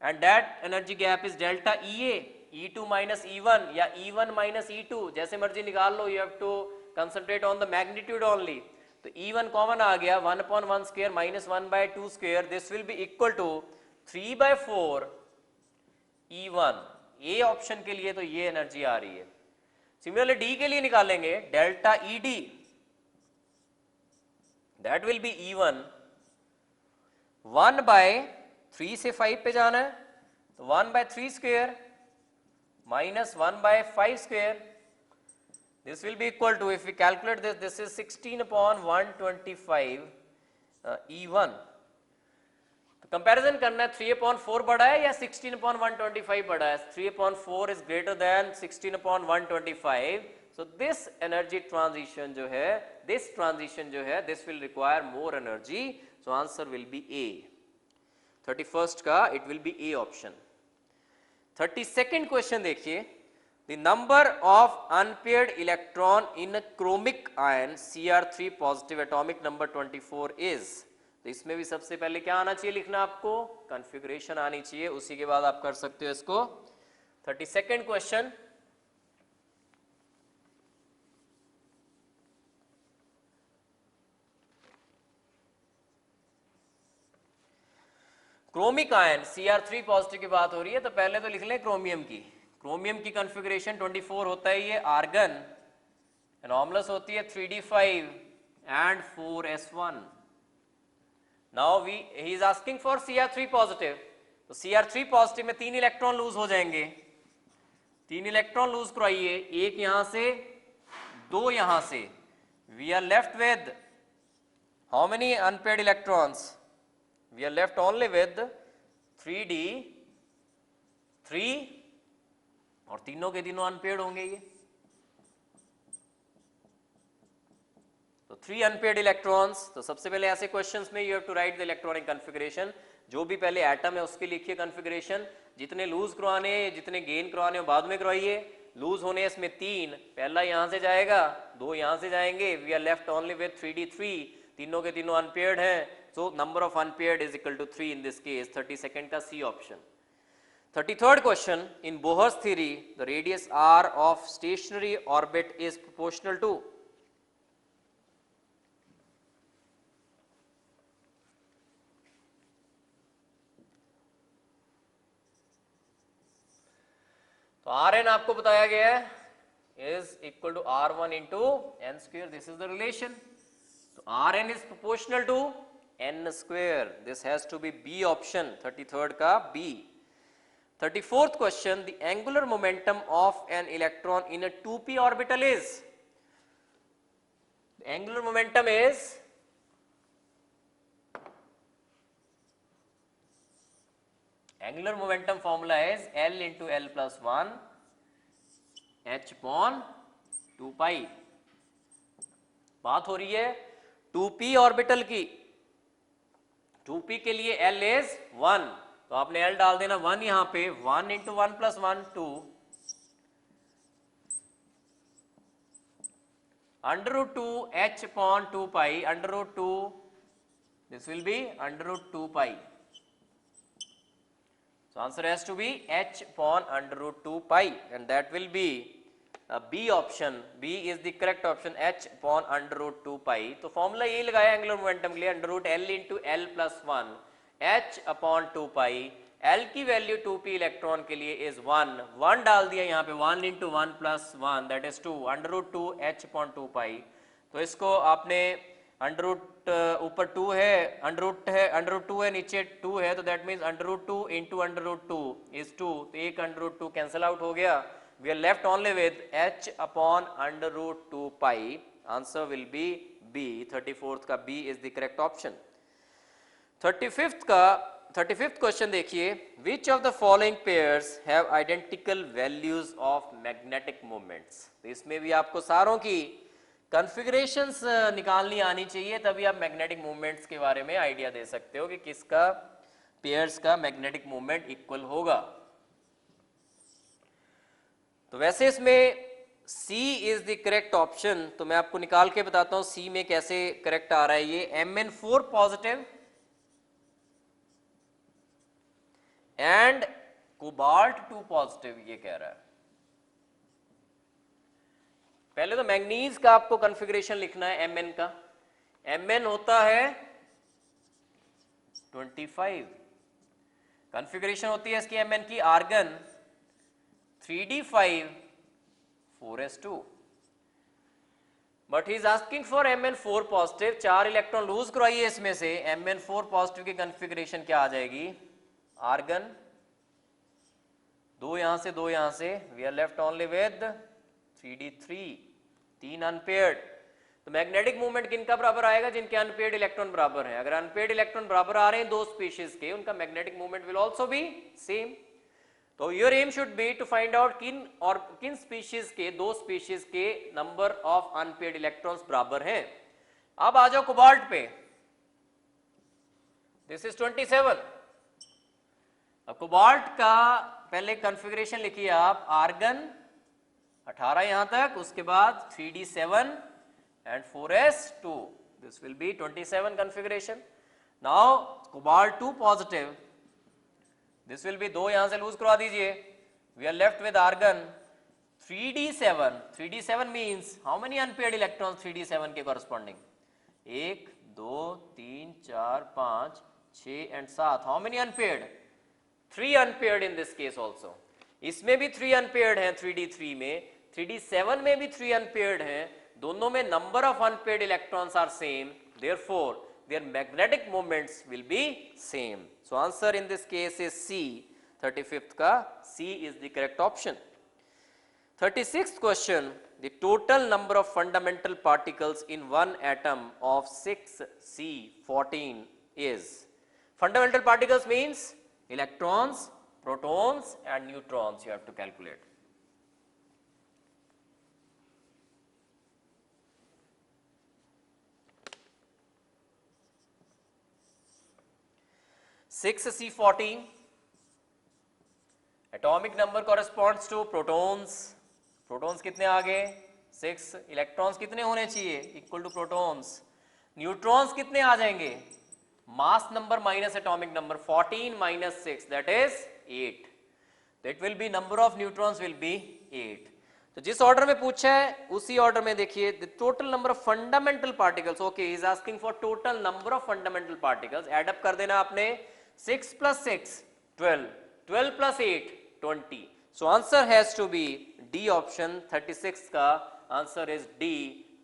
and that energy gap is delta EA। E2 minus E1 या E1 माइनस E2, जैसे मर्जी निकाल लो, you have to concentrate on the magnitude only. तो E1 कॉमन आ गया, 1/1 square minus 1/2 square, this will be equal to 3/4 E1। A option के लिए तो ये एनर्जी आ रही है। सिमिलरली डी के लिए निकालेंगे delta ED, that will B E1 1/3 से 5 पे जाना है तो 1/3 square minus 1/5 square, this will be equal to, if we calculate this, this is 16/125 E1। तो कंपैरिजन करना है, 3/4 बड़ा है या 16/125 बड़ा है? 3/4 is greater than 16/125, so this energy transition जो है, this transition जो है, this will require more energy, so answer will be A। 31st का it will be A option। 32nd question देखिए, the number of unpaired electron in chromic ion Cr3 positive atomic number 24 is. तो इसमें भी सबसे पहले क्या आना चाहिए लिखना आपको? कॉन्फ़िगरेशन आनी चाहिए, उसी के बाद आप कर सकते हो इसको। 32nd question, chromic ion Cr3 positive की बात हो रही है, तो पहले तो लिख लें क्रोमियम की। क्रोमियम की कॉन्फ़िगरेशन 24 होता है ये आर्गन, एनॉमलस होती है 3d5 and 4s1। Now he is asking for Cr3 positive, तो Cr3 पॉजिटिव में 3 इलेक्ट्रॉन लूज हो जाएंगे। 3 इलेक्ट्रॉन लूज कराइए, एक यहां से 2 यहां से, we are left with how many unpaired electrons? We are left only with 3d3 और तीनों के तीनों अनपेयर्ड होंगे ये। तो 3 अनपेयर्ड इलेक्ट्रॉन्स। तो सबसे पहले ऐसे क्वेश्चंस में you have to write the electronic configuration, जो भी पहले एटम है उसकी लिखिए कॉन्फ़िगरेशन, जितने लूज करवाने जितने गेन करवाने बाद में करवाइए। लूज होने इसमें 3, पहला यहां से जाएगा, 2 यहां से जाएंगे, we are left only with 3d3, तीनों के तीनों अनपेयर्ड हैं, so number of unpaired is equal to 3 in this case। 32nd का C option। 33rd question, in Bohr's theory the radius r of stationary orbit is proportional to। तो Rn आपको बताया गया है is equal to R1 into n square, this is the relation। so Rn is proportional to n square, this has to be B option, 33rd का B। 34th question, the angular momentum of an electron in a 2p orbital is, the angular momentum is angular momentum formula is L into L plus 1 h upon 2 pi. बात हो रही है 2p ऑर्बिटल की, 2p के लिए L इज 1, तो आपने L डाल देना 1 यहां पे, 1 into 1 plus 1 2 under root 2 h upon 2 pi under root 2, this will be under root 2 pi. So answer has to be h upon under root 2 pi, and that will be B option. B is the correct option, h upon under root 2 pi. तो फॉर्मूला यही लगाया एंगुलर मोमेंटम के लिए, under root L into L plus 1 h upon 2 pi. L की वैल्यू 2p इलेक्ट्रॉन के लिए इज 1, 1 डाल दिया यहाँ पे, 1 into 1 plus 1 that is 2 under root 2 h upon 2 pi. तो इसको आपने अंडर रूट ऊपर 2 है, अंडर रूट 2 है, नीचे 2 है, तो that means under root 2 into under root 2 is 2, तो एक अंडर रूट 2 कैंसिल आउट हो गया. We are left only with h upon under root 2 pi. Answer will be B. 34th का B is the correct option. 35th question देखिए, which of the following pairs have identical values of magnetic moments. तो इसमें भी आपको सारों की कॉन्फ़िगरेशंस निकालनी आनी चाहिए, तभी आप मैग्नेटिक मूवमेंट्स के बारे में आइडिया दे सकते हो कि किसका पेयर्स का मैग्नेटिक मूवमेंट इक्वल होगा. तो वैसे इसमें C is the correct option, तो मैं आपको निकाल के बताता हूं C में कैसे करेक्ट आ रहा है. ये Mn4 positive and cobalt 2 positive ये कह रहा है. पहले तो मैग्नीज का आपको कॉन्फ़िगरेशन लिखना है. Mn का Mn होता है 25, कॉन्फ़िगरेशन होती है इसकी Mn की argon 3d5 4s2, but he is asking for Mn4 positive. 4 electron lose करवाइए इसमें से. Mn4 पॉजिटिव की कॉन्फ़िगरेशन क्या आ जाएगी, आर्गन 2 यहां से 2 यहां से, we are left only with 3d3, 3 unpaired. तो मैग्नेटिक मूवमेंट किनका बराबर आएगा, जिनके अनपेयर्ड इलेक्ट्रॉन बराबर हैं. अगर अनपेयर्ड इलेक्ट्रॉन बराबर आ रहे हैं दो स्पीशीज के, उनका magnetic movement will also be same. तो your aim should be to find out किन स्पीशीज के, दो स्पीशीज के नंबर ऑफ अनपेयर्ड इलेक्ट्रॉन्स बराबर हैं. अब आ जाओ कोबाल्ट पे. This is 27. अब कोबाल्ट का पहले कॉन्फ़िगरेशन लिखिए आप, आर्गन 18 यहां तक, उसके बाद 3d7 and 4s2, this will be 27 configuration. Now cobalt 2 positive, this will be 2 यहां से लूज करवा दीजिए, we are left with argon 3d7. 3d7 means how many unpaired electrons 3d7 के corresponding, 1 2 3 4 5 6 and 7. how many unpaired, 3 unpaired in this case also. इसमें भी 3 unpaired हैं 3d3 में, 3d7 में भी 3 unpaired हैं. दोनों में number of unpaired electrons are same, therefore their magnetic moments will be same. So answer in this case is C. 35th का C is the correct option. 36th question, the total number of fundamental particles in one atom of 6C14 is. Fundamental particles means electrons, protons and neutrons you have to calculate. C14 atomic number corresponds to protons. protons कितने आ गए 6, electrons कितने होने चाहिए इक्वल टू protons. neutrons कितने आ जाएंगे, mass number minus atomic number, 14 minus 6 that is 8. that will be number of neutrons will be 8. तो जिस ऑर्डर में पूछा है उसी ऑर्डर में देखिए, the total number of fundamental particles, okay he is asking for total number of fundamental particles. Add up कर देना आपने, 6 plus 6 12, 12 plus 8 20. so answer has to be D option. 36 का answer is D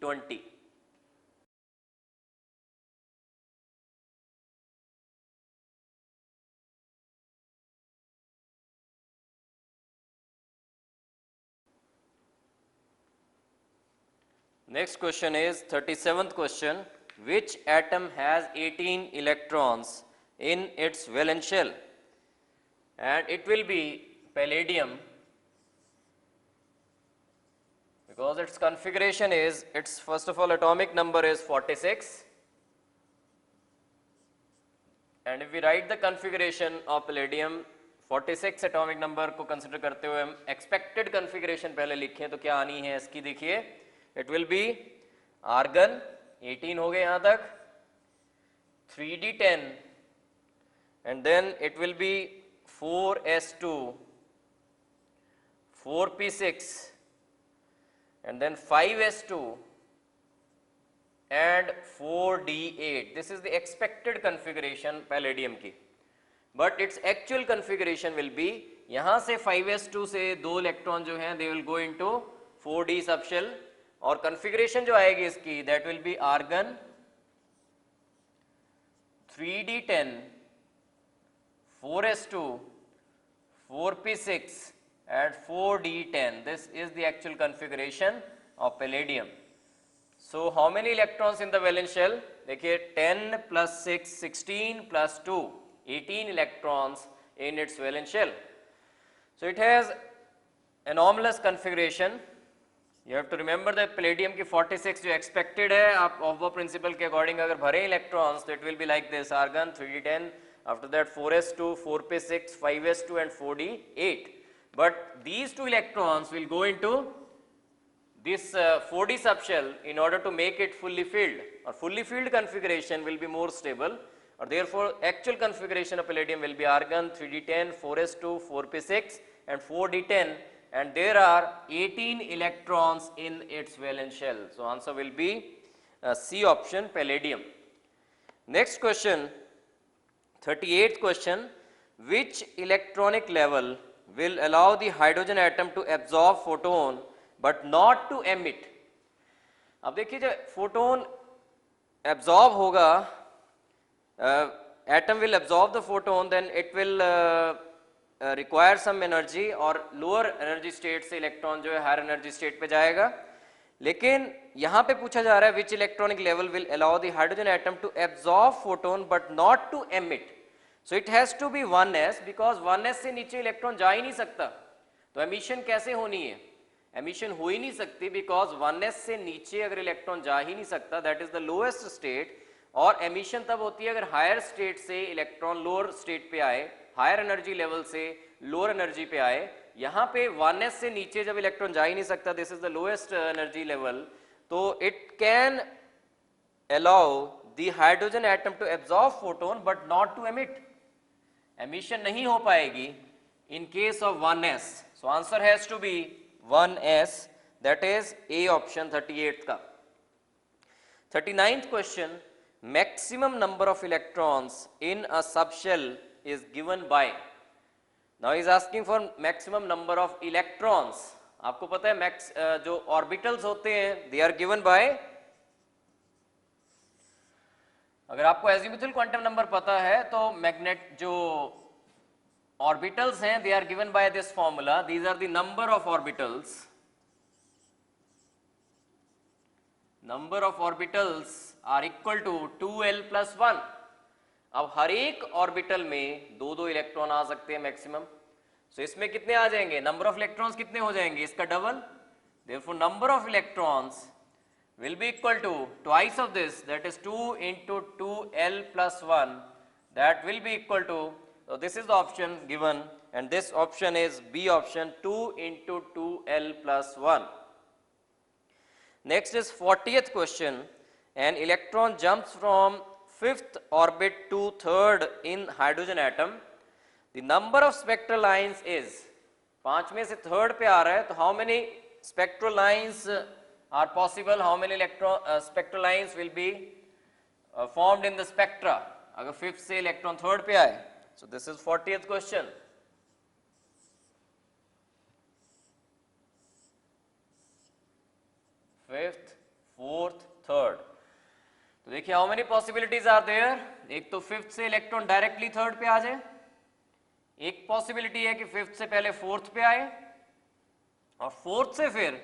20. Next question is 37th question. Which atom has 18 electrons in its valence shell? And it will be palladium, because its configuration is, its first of all atomic number is 46, and if we write the configuration of palladium 46 atomic number को कंसिडर करते हुए हम एक्सपेक्टेड कॉन्फ़िगरेशन पहले लिखें तो क्या आनी है इसकी, देखिए इट विल बी आर्गन 18 हो गए यहां तक, 3d10 and then it will be 4s2, 4p6 and then 5s2 and 4d8. This is the expected configuration palladium की, but its actual configuration will be यहाँ से 5s2 से 2 इलेक्ट्रॉन जो हैं they will go into 4d subshell, और configuration जो आएगी इसकी that will be argon 3d10, 4s2, 4p6 and 4d10. This is the actual configuration of palladium. So how many electrons in the valence shell? देखिए 10 plus 6 16 plus 2 18 electrons in its valence shell. So it has anomalous configuration. You have to remember that palladium की 46 जो expected है, आप Aufbau principle के according अगर भरें electrons तो it will be like this: argon 3d10, after that 4s2, 4p6, 5s2 and 4d8. But these two electrons will go into this 4d subshell in order to make it fully filled, or fully filled configuration will be more stable, or therefore actual configuration of palladium will be argon 3d10, 4s2, 4p6 and 4d10, and there are 18 electrons in its valence shell. So answer will be C option, palladium. Next question, 38th question. Which electronic level will allow the hydrogen atom to absorb photon but not to emit? अब देखिए जब फोटोन absorb होगा, atom will absorb the photon, then it will require some energy, और lower energy state से electron जो है higher energy state पे जाएगा. लेकिन यहाँ पे पूछा जा रहा है which electronic level will allow the hydrogen atom to absorb photon but not to emit. So it has to be 1s, because 1s से नीचे इलेक्ट्रॉन जा ही नहीं सकता. तो एमिशन कैसे होनी है? एमिशन हो ही नहीं सकती, बिकॉज 1s से नीचे अगर इलेक्ट्रॉन जा ही नहीं सकता, that is the lowest state. और एमिशन तब होती है अगर हायर स्टेट से इलेक्ट्रॉन लोअर स्टेट पे आए, हायर एनर्जी लेवल से लोअर एनर्जी पे आए. यहाँ पे 1s से नीचे जब इलेक्ट्रॉन जा ही नहीं सकता, this is the lowest energy level, तो it can allow the hydrogen atom to absorb photon but not to emit. Emission नहीं हो पाएगी in case of 1s. So answer has to be 1s, that is A option, 38th का. 39th question, maximum number of electrons in a subshell is given by. Now he is asking for maximum number of electrons. आपको पता है मैक्स जो ऑर्बिटल्स होते हैं they are given by, अगर आपको एजिमुथल क्वांटम नंबर पता है तो मैग्नेट जो orbitals हैं they are given by this formula. These are the number of orbitals. Number of orbitals are equal to 2l plus 1. अब हर एक ऑर्बिटल में दो दो इलेक्ट्रॉन आ सकते हैं मैक्सिमम. सो इसमें कितने आ जाएंगे? नंबर ऑफ इलेक्ट्रॉन्स कितने हो जाएंगे? इसका double. Therefore number of electrons will be equal to twice of this, that is 2 into 2l plus 1, that will be equal to, so this is the option given, and this option is B option, 2 into 2l plus 1. Next is 40th question. An electron jumps from 5th orbit to 3rd in hydrogen atom. The number of spectral lines is, 5 में से 3rd पे आ रहा है, तो how many spectral lines are possible? How many spectral lines will be formed in the spectra अगर 5th से इलेक्ट्रॉन 3rd पे आए? So this is 40th question. Fifth, fourth, third. तो देखिए how many possibilities are there? एक तो 5th से इलेक्ट्रॉन डायरेक्टली 3rd पे आ जाए, एक पॉसिबिलिटी है कि 5th से पहले 4th पे आए और 4th से फिर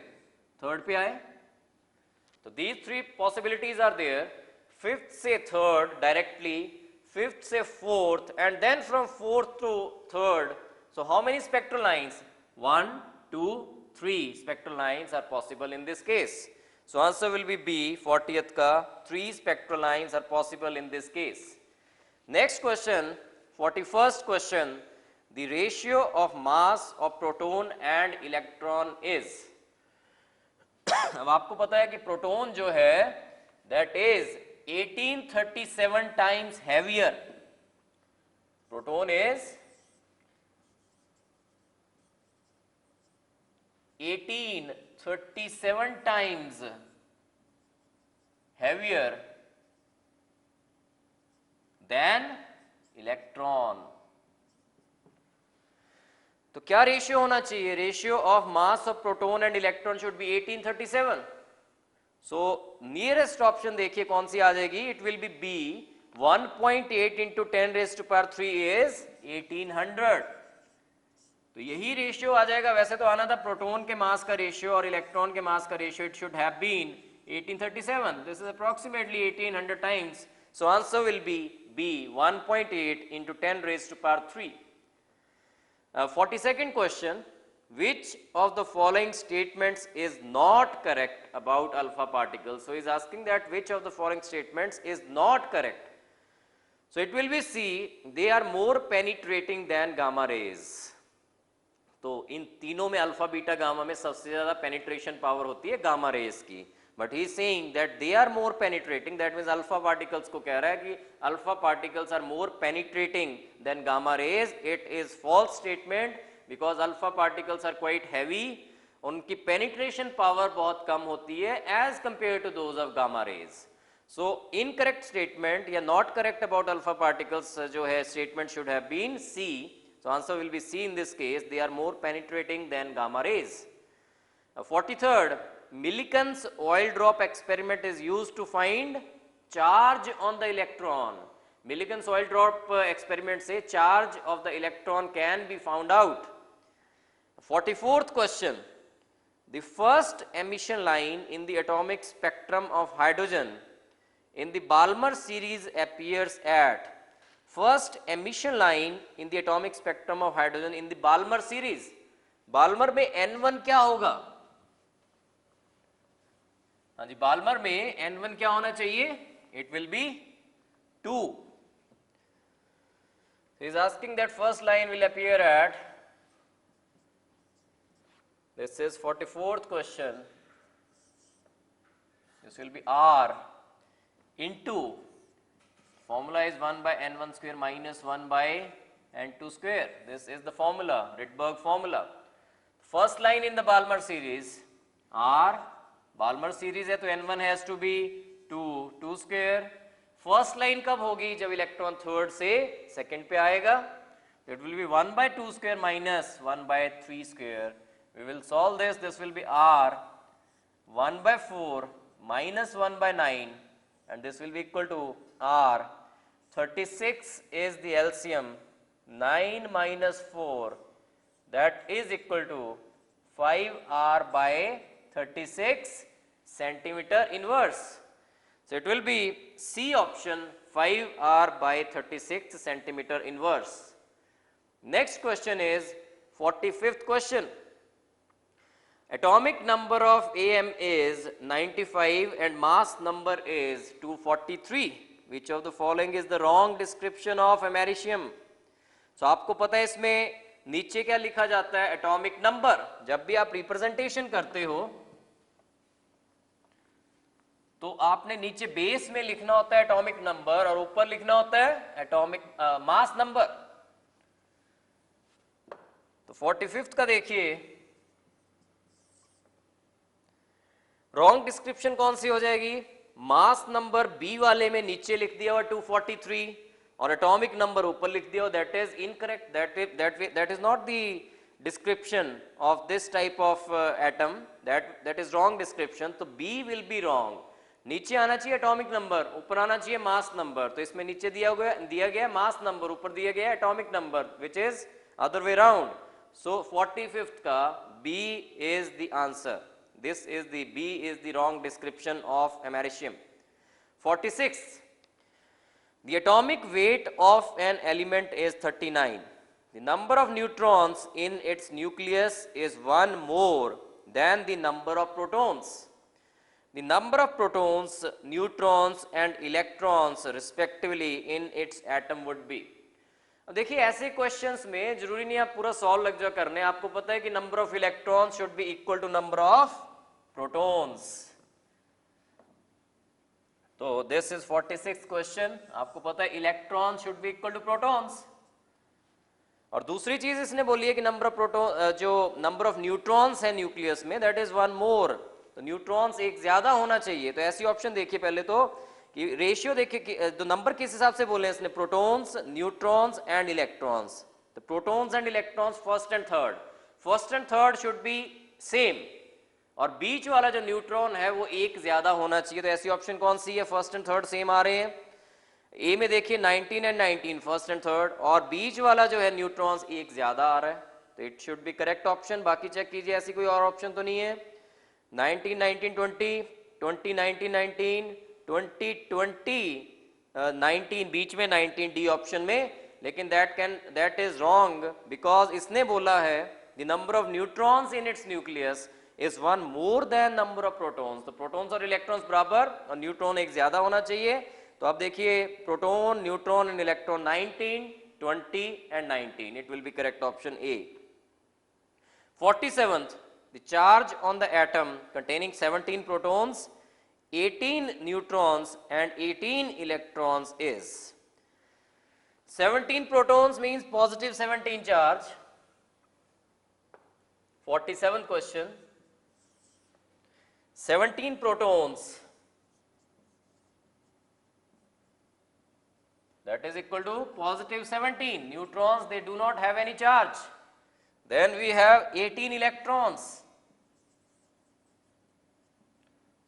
3rd पे आए. तो these three possibilities are there. Fifth से third directly, fifth से fourth, and then from fourth to third. So how many spectral lines? 1, 2, 3 spectral lines are possible in this case. So answer will be B, 40th ka 3 spectral lines are possible in this case. Next question, 41st question. The ratio of mass of proton and electron is. अब आपको पता है कि प्रोटॉन जो है that is 1837 times heavier. Proton is 1837 times heavier than electron. तो क्या रेशियो होना चाहिए? Ratio of mass of proton and electron should be 1837. So nearest option देखिए कौन सी आ जाएगी. It will be B. 1.8 into 10⁻³ is 1800. तो यही रेशियो आ जाएगा. वैसे तो आना था प्रोटॉन के मास का रेशियो और इलेक्ट्रॉन के मास का ratio. It should have been 1837. This is approximately 1800 times. So answer will be B, 1.8 into 10⁻³. 42nd question. Which of the following statements is not correct about alpha particles? So he is asking that which of the following statements is not correct. So it will be C. They are more penetrating than gamma rays. तो इन तीनों में अल्फा बीटा गामा में सबसे ज्यादा पेनिट्रेशन पावर होती है गामा रेज की. But he is saying that they are more penetrating. That means alpha particles को कह रहा है कि alpha particles are more penetrating than gamma rays. It is false statement because alpha particles are quite heavy. उनकी पेनिट्रेशन पावर बहुत कम होती है as compare to those of gamma rays. So incorrect statement या not correct about alpha particles जो है statement should have been C. So answer will be C in this case. They are more penetrating than gamma rays. 43rd, Millikan's oil drop experiment is used to find charge on the electron. Millikan's oil drop experiment से charge of the electron can be found out. 44th question, the first emission line in the atomic spectrum of hydrogen in the Balmer series appears at. First emission line in the atomic spectrum of hydrogen in the Balmer series. Balmer में N1 क्या होगा? हाँ जी, बाल्मर में N1 क्या होना चाहिए? It will be 2. He is asking that first line will appear at. This is 44th question. This will be R into. Formula is 1 by n1 square minus 1 by n2 square. This is the formula, Rydberg formula. First line in the Balmer series, R. Balmer series है तो n1 has to be 2 square. First line कब होगी? जब इलेक्ट्रॉन थर्ड से सेकंड पे आएगा. It will be 1 by 2 square minus 1 by 3 square. We will solve this. This will be R 1 by 4 minus 1 by 9, and this will be equal to R. 36 is the LCM. 9 minus 4, that is equal to 5R by 36 centimeter inverse. So it will be C option, 5R by 36 centimeter inverse. Next question is 45th question. Atomic number of Am is 95 and mass number is 243. Which of the following is the wrong description of americium? So आपको पता है इसमें नीचे क्या लिखा जाता है? Atomic number. जब भी आप रिप्रेजेंटेशन करते हो तो आपने नीचे बेस में लिखना होता है एटॉमिक नंबर और ऊपर लिखना होता है एटॉमिक मास नंबर. तो 45th का देखिए, रॉन्ग डिस्क्रिप्शन कौन सी हो जाएगी? मास नंबर बी वाले में नीचे लिख दिया हुआ 243 और एटॉमिक नंबर ऊपर लिख दिया. That is incorrect. That is not the description of this type of atom. That is wrong description. तो बी विल बी रॉन्ग. नीचे आना चाहिए एटॉमिक नंबर, ऊपर आना चाहिए मास नंबर. तो इसमें नीचे दिया गया मास नंबर, ऊपर दिया गया atomic number, which is other way round. So 45th का B is the answer. This is the B is the wrong description of americium. 46. The atomic weight of an element is 39. The number of neutrons in its nucleus is 1 more than the number of protons. The number of protons, neutrons and electrons respectively in its atom would be. अब देखिए ऐसे क्वेश्चंस में जरूरी नहीं आप पूरा सॉल्व लग जाओ करने, आपको पता है कि number of electrons should be equal to number of protons. तो दिस इज 46 क्वेश्चन. आपको पता है electron should be equal to protons. और दूसरी चीज इसने बोली है कि नंबर ऑफ प्रोटॉन जो नंबर ऑफ न्यूट्रॉन्स है न्यूक्लियस में दैट इज 1 मोर. तो न्यूट्रॉन्स एक ज्यादा होना चाहिए. तो ऐसी ऑप्शन देखिए पहले तो कि रेशियो देखिए कि तो नंबर किस हिसाब से बोले इसने, प्रोटॉन्स, न्यूट्रॉन्स एंड इलेक्ट्रॉन्स. तो protons and electrons first and third, first and third should be same और बीच वाला जो न्यूट्रॉन है वो एक ज्यादा होना चाहिए. तो ऐसी ऑप्शन कौन सी है, फर्स्ट एंड थर्ड सेम आ रहे हैं. ए में देखिए 19 एंड 19 फर्स्ट एंड थर्ड और बीच वाला जो है न्यूट्रॉन्स एक ज्यादा आ रहा है. तो it should be correct option. बाकी चेक कीजिए ऐसी कोई और ऑप्शन तो नहीं है. 19 19 20 20 19 19 20 20 19 बीच में 19 डी ऑप्शन में. लेकिन दैट इज रॉन्ग बिकॉज इसने बोला है the number of neutrons in its nucleus is 1 more than number of protons. तो प्रोटॉन्स और इलेक्ट्रॉन्स बराबर और न्यूट्रॉन एक ज्यादा होना चाहिए. तो आप देखिए proton, neutron and electron 19 20 and 19. It will B correct option A. 47th, the charge on the atom containing 17 protons, 18 neutrons and 18 electrons is. 17 protons means positive 17 charge. 47th question. 17 protons, that is equal to positive 17. Neutrons, they do not have any charge. Then we have 18 electrons.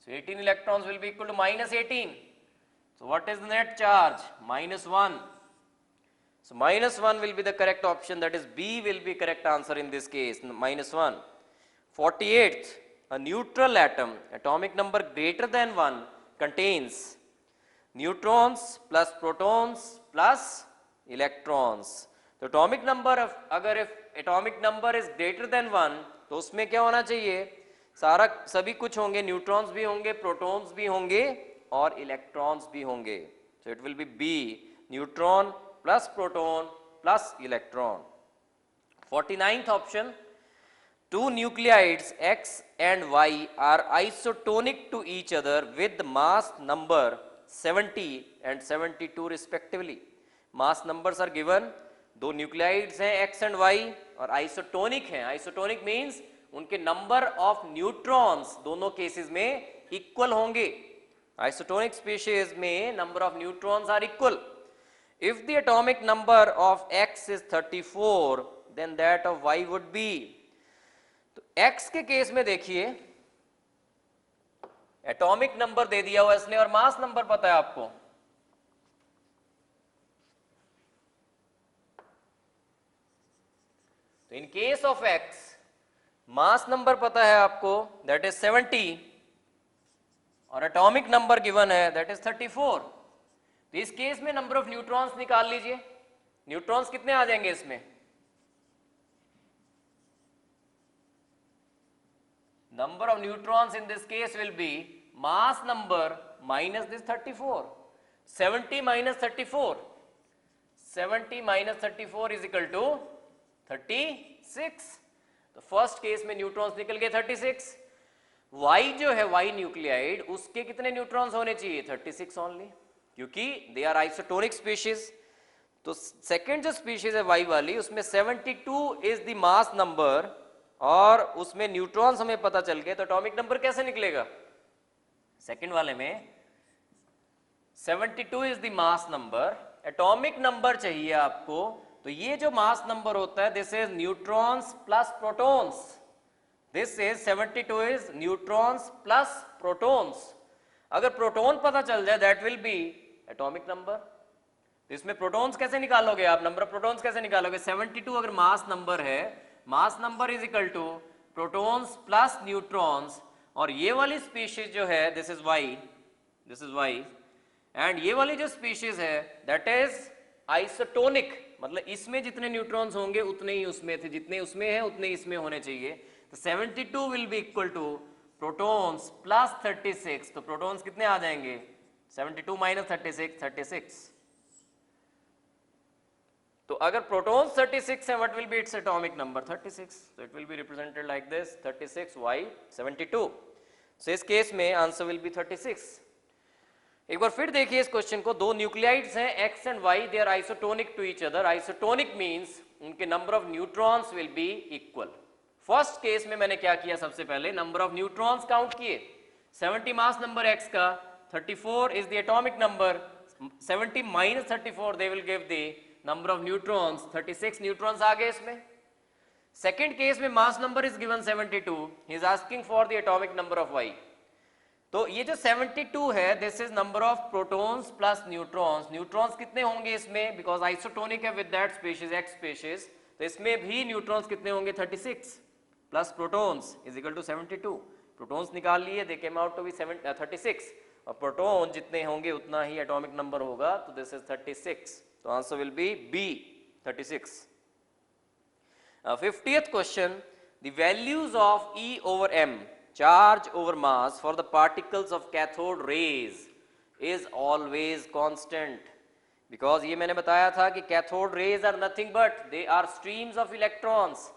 So 18 electrons will be equal to minus 18. So what is the net charge? Minus 1. So minus 1 will be the correct option. That is B will be correct answer in this case. Minus 1. 48th. A neutral atom, atomic number greater than 1, contains neutrons plus protons plus electrons. तो एटॉमिक नंबर अगर atomic number is greater than 1 तो उसमें क्या होना चाहिए, सारा सभी कुछ होंगे, न्यूट्रॉन्स भी होंगे, प्रोटॉन्स भी होंगे और इलेक्ट्रॉन्स भी होंगे. So it will be B, neutron plus proton plus electron. 49th option. Two nuclides X and Y are isotonic to each other with mass number 70 and 72 respectively. Mass numbers are given. दो न्यूक्लियाइड्स हैं X and Y और आइसोटोनिक हैं. आइसोटोनिक मीन्स उनके नंबर ऑफ न्यूट्रॉन्स दोनों केसेस में इक्वल होंगे. आइसोटोनिक स्पीशीज में number of neutrons are equal. If the atomic number of X is 34 then that of Y would be. तो X के केस में देखिए एटॉमिक नंबर दे दिया हुआ इसने और मास नंबर पता है आपको. तो in case of X mass number पता है आपको दैट इज 70 और एटॉमिक नंबर गिवन है दैट इज 34. तो इस केस में नंबर ऑफ न्यूट्रॉन्स निकाल लीजिए. न्यूट्रॉन्स कितने आ जाएंगे इसमें, number of neutrons in this case will be mass number minus this 34. 70 minus 34. 70 minus 34 is equal to 36. तो फर्स्ट केस में न्यूट्रॉन्स निकल गए 36. Y जो है Y न्यूक्लियाइड उसके कितने न्यूट्रॉन्स होने चाहिए, 36 ओनली, क्योंकि दे आर आइसोटोनिक स्पीशीज. तो सेकेंड जो स्पीशीज है Y वाली उसमें 72 इज द मास नंबर और उसमें न्यूट्रॉन्स हमें पता चल गए. तो एटॉमिक नंबर कैसे निकलेगा, सेकंड वाले में 72 is the mass number, atomic number चाहिए आपको. तो ये जो मास नंबर होता है this is neutrons plus protons. This is 72 is neutrons plus protons. अगर प्रोटॉन पता चल जाए that will B atomic number. तो इसमें प्रोटॉन्स कैसे निकालोगे आप, नंबर ऑफ प्रोटॉन्स कैसे निकालोगे, 72 अगर मास नंबर है, mass number is equal to protons plus neutrons और ये वाली स्पीशीज जो है दिस इज वाई एंड ये वाली जो स्पीशीज है दैट इज आइसोटोनिक, मतलब इसमें जितने न्यूट्रॉन्स होंगे उतने ही उसमें थे, जितने उसमें हैं उतने इसमें होने चाहिए। तो 72 will be equal to protons plus 36, तो प्रोटॉन्स कितने आ जाएंगे 72 माइनस 36 36। तो अगर प्रोटॉन्स 36 है what will B its atomic number 36, so it will be represented like this 36 y 72। so इस केस में आंसर विल बी 36। एक बार फिर देखिए इस क्वेश्चन को, दो न्यूक्लियाइड्स हैं x and y, they are isotonic to each other. Isotonic means उनके number of neutrons will be equal. First case में मैंने क्या किया, सबसे पहले नंबर ऑफ न्यूट्रॉन्स काउंट किए, 70 मास नंबर x का, 34 is the atomic number, 70 minus 34 they will give the number of neutrons, 36 neutrons आ गए इसमें। सेकेंड केस में mass number is given 72, he is asking for the atomic number of y। तो ये जो 72 है this is number of protons plus neutrons. Neutrons कितने होंगे इसमें, बिकॉज आइसोटोनिक है with that species x species, तो इसमें भी न्यूट्रॉन्स कितने होंगे 36 plus protons is equal to 72। Protons निकाल लिए, they came out to be 36 और प्रोटॉन जितने होंगे उतना ही एटॉमिक नंबर होगा, तो दिस इज 36। तो answer will B B 36। 50th question, the values of E over m charge over mass for the particles of cathode rays is always constant, because ये मैंने बताया था कि cathode rays are nothing but they are streams of electrons।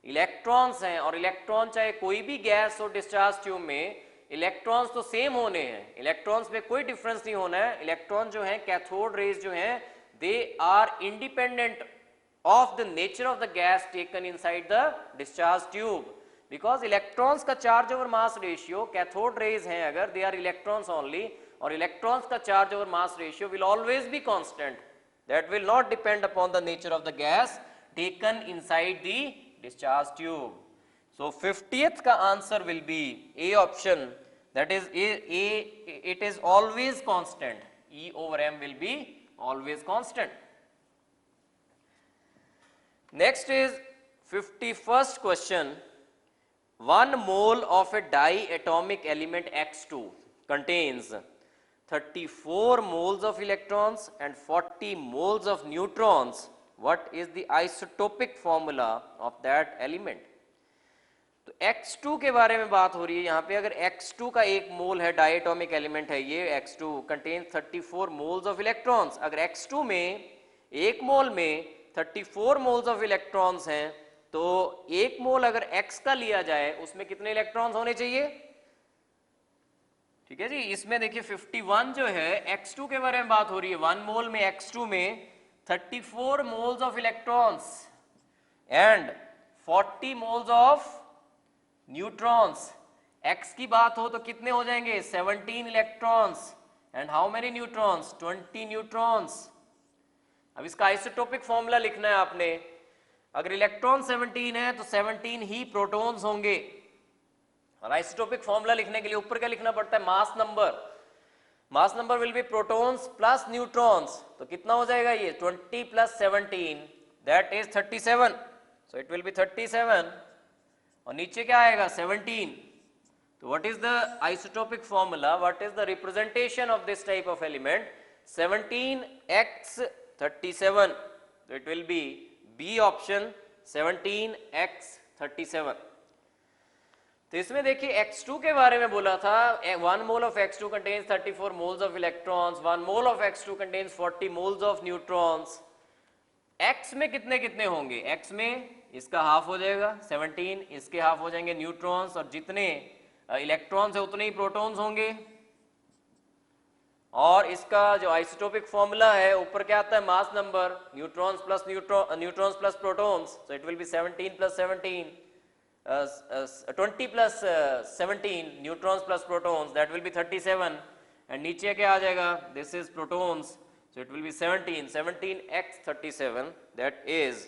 Electrons हैं और इलेक्ट्रॉन चाहे कोई भी गैस हो डिस्चार्ज ट्यूब में, इलेक्ट्रॉन्स तो सेम होने हैं, इलेक्ट्रॉन्स में कोई डिफरेंस नहीं होना है। इलेक्ट्रॉन जो है कैथोड रेज जो हैं they are independent of the nature of the gas taken inside the discharge tube, because electrons का charge over mass ratio cathode rays हैं अगर they are electrons only, और electrons का charge over mass ratio will always be constant, that will not depend upon the nature of the gas taken inside the discharge tube। so 50th का answer will be A option, that is A it is always constant, E over m will be always constant। Next is 51st question, 1 mole of a diatomic element X2 contains 34 moles of electrons and 40 moles of neutrons, what is the isotopic formula of that element। तो X2 के बारे में बात हो रही है यहाँ पे। अगर X2 का एक मोल है, डायटोमिक एलिमेंट है ये, X2 contains 34 moles of electrons. अगर X2 में एक मोल में 34 मोल्स ऑफ इलेक्ट्रॉन्स हैं, तो एक मोल अगर X का लिया जाए उसमें कितने इलेक्ट्रॉन्स होने चाहिए, ठीक है जी। इसमें देखिए 51 जो है X2 के बारे में बात हो रही है, 1 मोल में X2 में 34 moles of electrons and 40 moles of neutrons. X की बात हो तो कितने हो जाएंगे 17 electrons and how many neutrons 20 neutrons. अब इसका आइसोटोपिक फॉर्मूला लिखना है आपने। अगर इलेक्ट्रॉन 17 है तो 17 ही प्रोटॉन्स होंगे, और आइसोटोपिक फॉर्मूला लिखने के लिए ऊपर क्या लिखना पड़ता है, mass number. Mass number will be protons plus neutrons, तो कितना हो जाएगा ये 20 plus 17 that is 37, so it will be 37 और नीचे क्या आएगा 17। तो what is the isotopic formula, what is the representation of this type of element, 17x 37, तो it will be B option 17x 37। तो इसमें देखिए X2 के बारे में बोला था, 1 mole of X2 contains 34 moles of electrons, 1 mole of X2 contains 40 moles of neutrons. X में कितने कितने होंगे, X में इसका हाफ हो जाएगा 17, इसके हाफ हो जाएंगे न्यूट्रॉन्स, और जितने इलेक्ट्रॉन्स है उतने ही प्रोटॉन्स होंगे। और इसका जो आइसोटोपिक फॉर्मूला है ऊपर क्या आता है, mass number, neutrons plus protons, so it will B 17 plus 17 20 plus 17 neutrons plus protons, that will be 37 and नीचे क्या आ जाएगा, this is protons, so it will be 17x 37, that is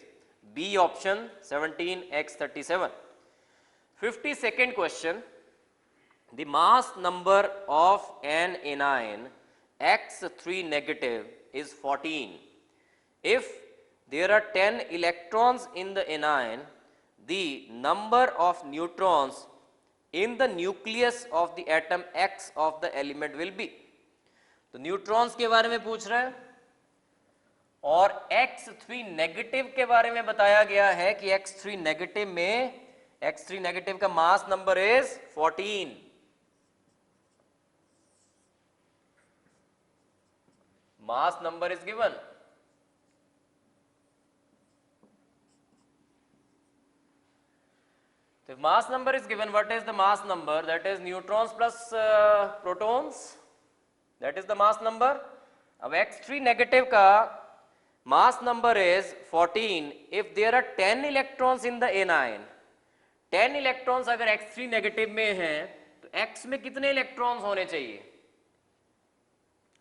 B option 17x 37। 52nd question, the mass number of an anion X3 negative is 14. If there are 10 electrons in the anion, the number of neutrons in the nucleus of the atom X of the element will be. तो न्यूट्रॉन्स के बारे में पूछ रहा है और X3 नेगेटिव के बारे में बताया गया है कि X3 नेगेटिव में X3 नेगेटिव का मास number is 14. Mass number is given. If mass number is given, what is the mass number? That is neutrons plus protons. That is the mass number. अब X3 negative का mass number is 14. If there are 10 electrons in the anion, 10 electrons अगर X3 negative में हैं, तो X में कितने electrons होने चाहिए?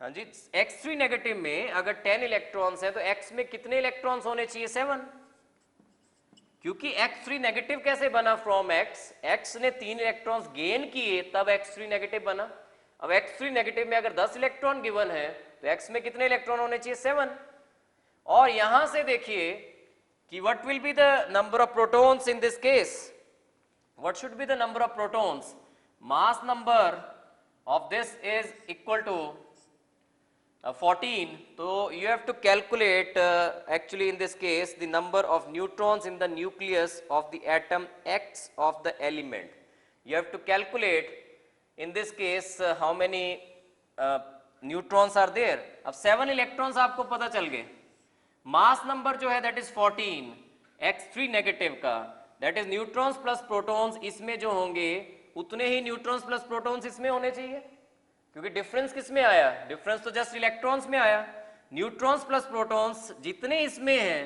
हाँ जी, X3 negative में अगर 10 electrons हैं, तो X में कितने electrons होने चाहिए? 7. क्योंकि X3 नेगेटिव कैसे बना फ्रॉम X ने 3 इलेक्ट्रॉन्स गेन किए तब X3 नेगेटिव बना. अब X3 नेगेटिव में अगर 10 इलेक्ट्रॉन गिवन है तो X में कितने इलेक्ट्रॉन होने चाहिए? 7. और यहां से देखिए कि what will be the number of protons in this case. What should be the number of protons? Mass number of this is equal to 14. So you have to calculate actually in this case the number of neutrons in the nucleus of the atom X of the element. You have to calculate in this case how many neutrons are there. अब 7 electrons आपको पता चल गए. Mass number जो है that is 14. X3 negative का that is neutrons plus protons इसमें जो होंगे उतने ही neutrons plus protons इसमें होने चाहिए. क्योंकि डिफरेंस किस में आया? डिफरेंस तो जस्ट इलेक्ट्रॉन्स में आया. न्यूट्रॉन्स प्लस प्रोटॉन्स जितने इसमें हैं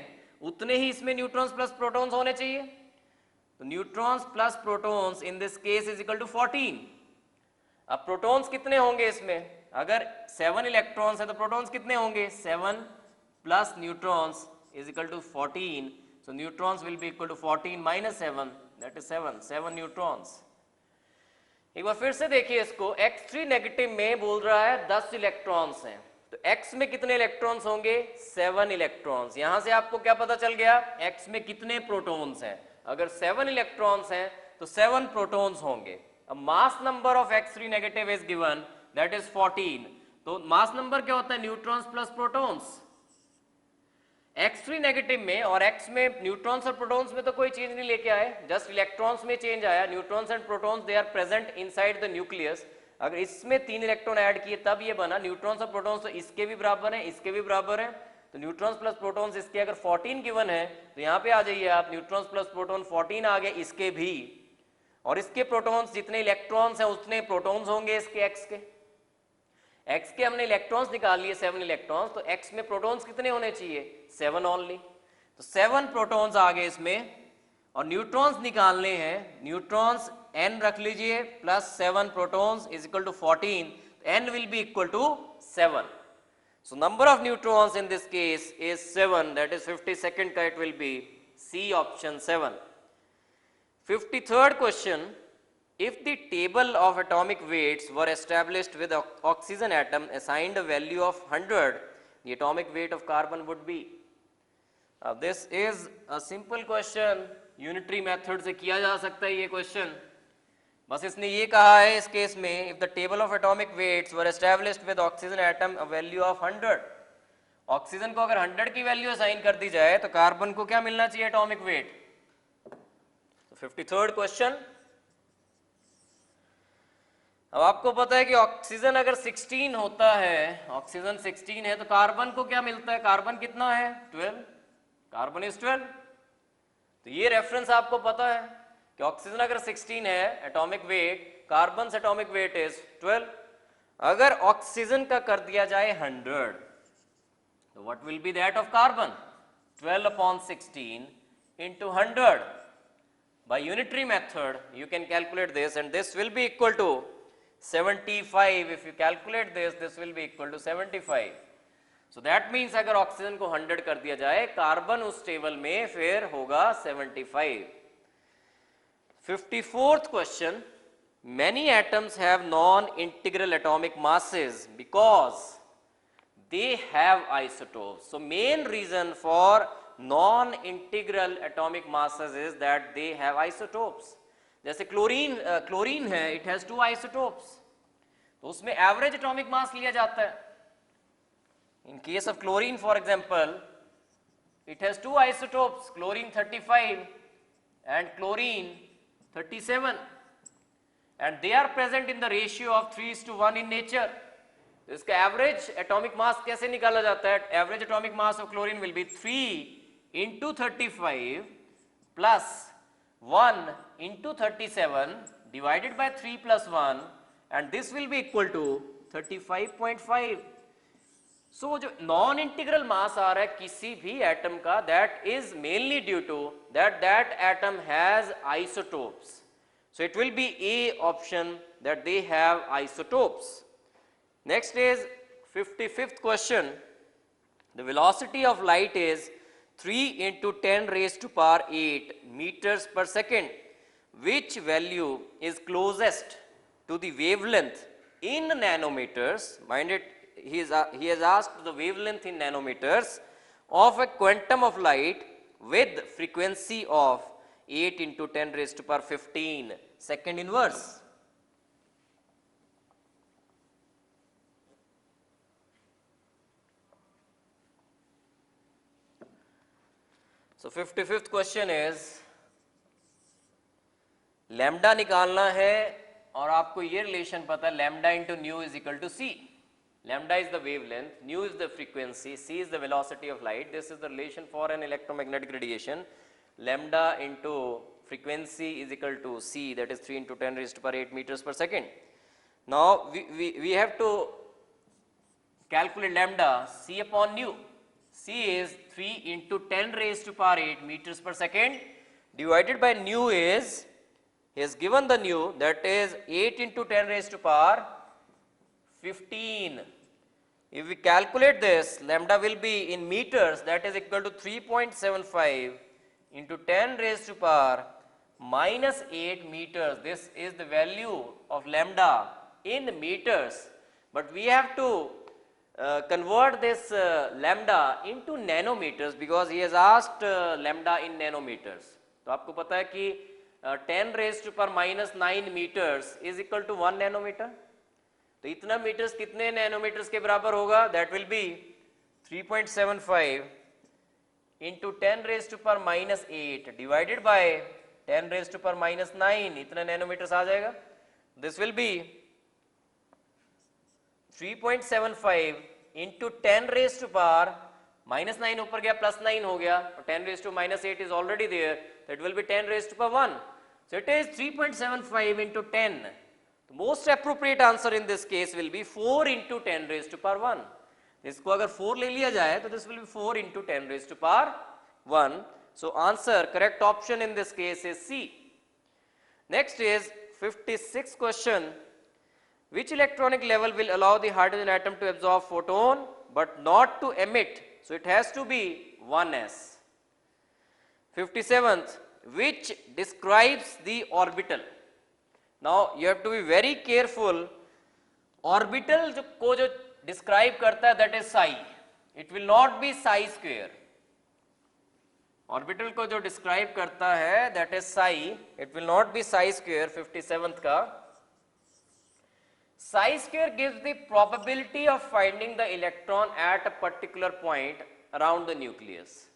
उतने ही इसमें न्यूट्रॉन्स प्लस प्रोटॉन्स होने चाहिए. तो neutrons plus protons in this case is equal to 14. अब प्रोटॉन्स कितने होंगे इसमें? अगर 7 इलेक्ट्रॉन्स है तो प्रोटॉन्स कितने होंगे? 7 plus neutrons is equal to 14. So neutrons will be equal to 14 minus 7 that is 7 neutrons. एक बार फिर से देखिए इसको. X3 नेगेटिव में बोल रहा है 10 इलेक्ट्रॉन्स हैं तो X में कितने इलेक्ट्रॉन्स होंगे? 7 इलेक्ट्रॉन्स. यहां से आपको क्या पता चल गया? X में कितने प्रोटॉन्स हैं. अगर 7 इलेक्ट्रॉन्स हैं तो 7 प्रोटॉन्स होंगे. अब मास number of X3 negative is given that is 14. तो मास नंबर क्या होता है? Neutrons plus protons. X3 negative में और X में न्यूट्रॉन्स और प्रोटॉन्स में तो कोई चेंज नहीं लेके आए, जस्ट इलेक्ट्रॉन्स में चेंज आया. Neutrons and protons they are present inside the nucleus. अगर इसमें 3 इलेक्ट्रॉन ऐड किए तब ये बना. न्यूट्रॉन्स और प्रोटॉन्स तो इसके भी बराबर हैं, इसके भी बराबर हैं. तो न्यूट्रॉन्स प्लस प्रोटॉन्स इसके अगर 14 गिवन है तो यहाँ पे आ जाइए आप. न्यूट्रॉन्स प्लस प्रोटॉन 14 आ गए इसके भी. और इसके प्रोटॉन्स जितने इलेक्ट्रॉन्स हैं उतने प्रोटॉन्स होंगे इसके X के. X के हमने इलेक्ट्रॉन्स निकाल लिए 7 इलेक्ट्रॉन्स. तो X में प्रोटॉन्स कितने होने चाहिए? 7 ओनली. तो 7 प्रोटॉन्स आ गए इसमें. और न्यूट्रॉन्स निकालने हैं. न्यूट्रॉन्स n रख लीजिए plus 7 protons is equal to 14. n will be equal to 7. So number of neutrons in this case is 7. That is 52nd का it will be C option 7. 53rd question. If the table of atomic weights were established with oxygen atom assigned a value of 100, the atomic weight of carbon would be. This is a simple question. Unitary method से किया जा सकता है ये question. बस इसने ये कहा है इस केस में if the table of atomic weights were established with oxygen atom a value of 100. Oxygen को अगर 100 की वैल्यू असाइन कर दी जाए तो कार्बन को क्या मिलना चाहिए एटॉमिक वेट? 53rd question. अब आपको पता है कि ऑक्सीजन अगर 16 होता है, ऑक्सीजन 16 है तो कार्बन को क्या मिलता है? कार्बन कितना है? 12. Carbon is 12. तो ये रेफरेंस आपको पता है कि ऑक्सीजन अगर 16 है atomic weight, carbon atomic weight is 12. अगर ऑक्सीजन का कर दिया जाए 100 तो what will B that of carbon? 12/16 into 100. By unitary method you can calculate this and this will be equal to 75. If you calculate this will be equal to 75. So that means अगर ऑक्सीजन को 100 कर दिया जाए, कार्बन उस टेबल में फिर होगा 75. 54th question. Many atoms have non-integral atomic masses because they have isotopes. So main reason for non-integral atomic masses is that they have isotopes. जैसे क्लोरीन है, इट हैज 2 आइसोटोप्स, तो उसमें एवरेज एटॉमिक मास लिया जाता है. In case of chlorine, for example, it has 2 isotopes, chlorine 35 and chlorine 37, and they are present in the ratio of 3:1 in nature. तो इसका एवरेज एटॉमिक मास कैसे निकाला जाता है? Average atomic mass of chlorine will be 3 into 35 plus 1 into 37 divided by 3 plus 1, and this will be equal to 35.5. सो जो नॉन इंटीग्रल मास आ रहा है किसी भी एटम का, that is mainly due to that atom has isotopes. So it will be A option, that they have isotopes. Next is 55th question. The velocity of light is 3 into 10 raised to power 8 meters per second. Which value is closest to the wavelength in nanometers? Mind it, he has asked the wavelength in nanometers of a quantum of light with frequency of 8 into 10 raised to power 15 second inverse. So 55th question is, lambda निकालना है और आपको ये रिलेशन पता है, lambda into nu is equal to c. Lambda is the wavelength, nu is the frequency, c is the velocity of light. This is the relation for an electromagnetic radiation. Lambda into frequency is equal to c, that is 3 into 10 raised to power 8 meters per second. Now we have to calculate lambda, c upon nu. C is 3 into 10 raised to power 8 meters per second divided by nu is, he has given the nu, that is 8 into 10 raised to power 15. If we calculate this, lambda will be in meters, that is equal to 3.75 into 10 raised to power minus 8 meters. This is the value of lambda in meters, but we have to convert this lambda into nanometers, because he has asked lambda in nanometers. तो आपको पता है कि 10 raised to power minus 9 meters is equal to 1 nanometer. तो इतना मीटर्स कितने नैनोमीटर्स के बराबर होगा? That will B 3.75 into 10 raised to power minus 8 divided by 10 raised to power minus 9. इतना नैनोमीटर्स आ जाएगा. This will B 3.75 into 10 raised to power minus 9 ऊपर गया, plus 9 हो गया, और 10 raised to minus 8 is already there. That will be 10 raised to power 1. So it is 3.75 into 10. The most appropriate answer in this case will be 4 into 10 raised to power 1. इसको अगर 4 ले लिया जाए तो this will be 4 into 10 raised to power 1. So answer, correct option in this case is C. Next is 56th question. Which electronic level will allow the hydrogen atom to absorb photon but not to emit? So it has to be 1s. 57th. Which describes the orbital? Now you have to be very careful. Orbital को जो describe करता है, that is psi. It will not be psi square. Orbital को जो describe करता है, that is psi. It will not be psi square. 57th का. Psi square gives the probability of finding the electron at a particular point around the nucleus.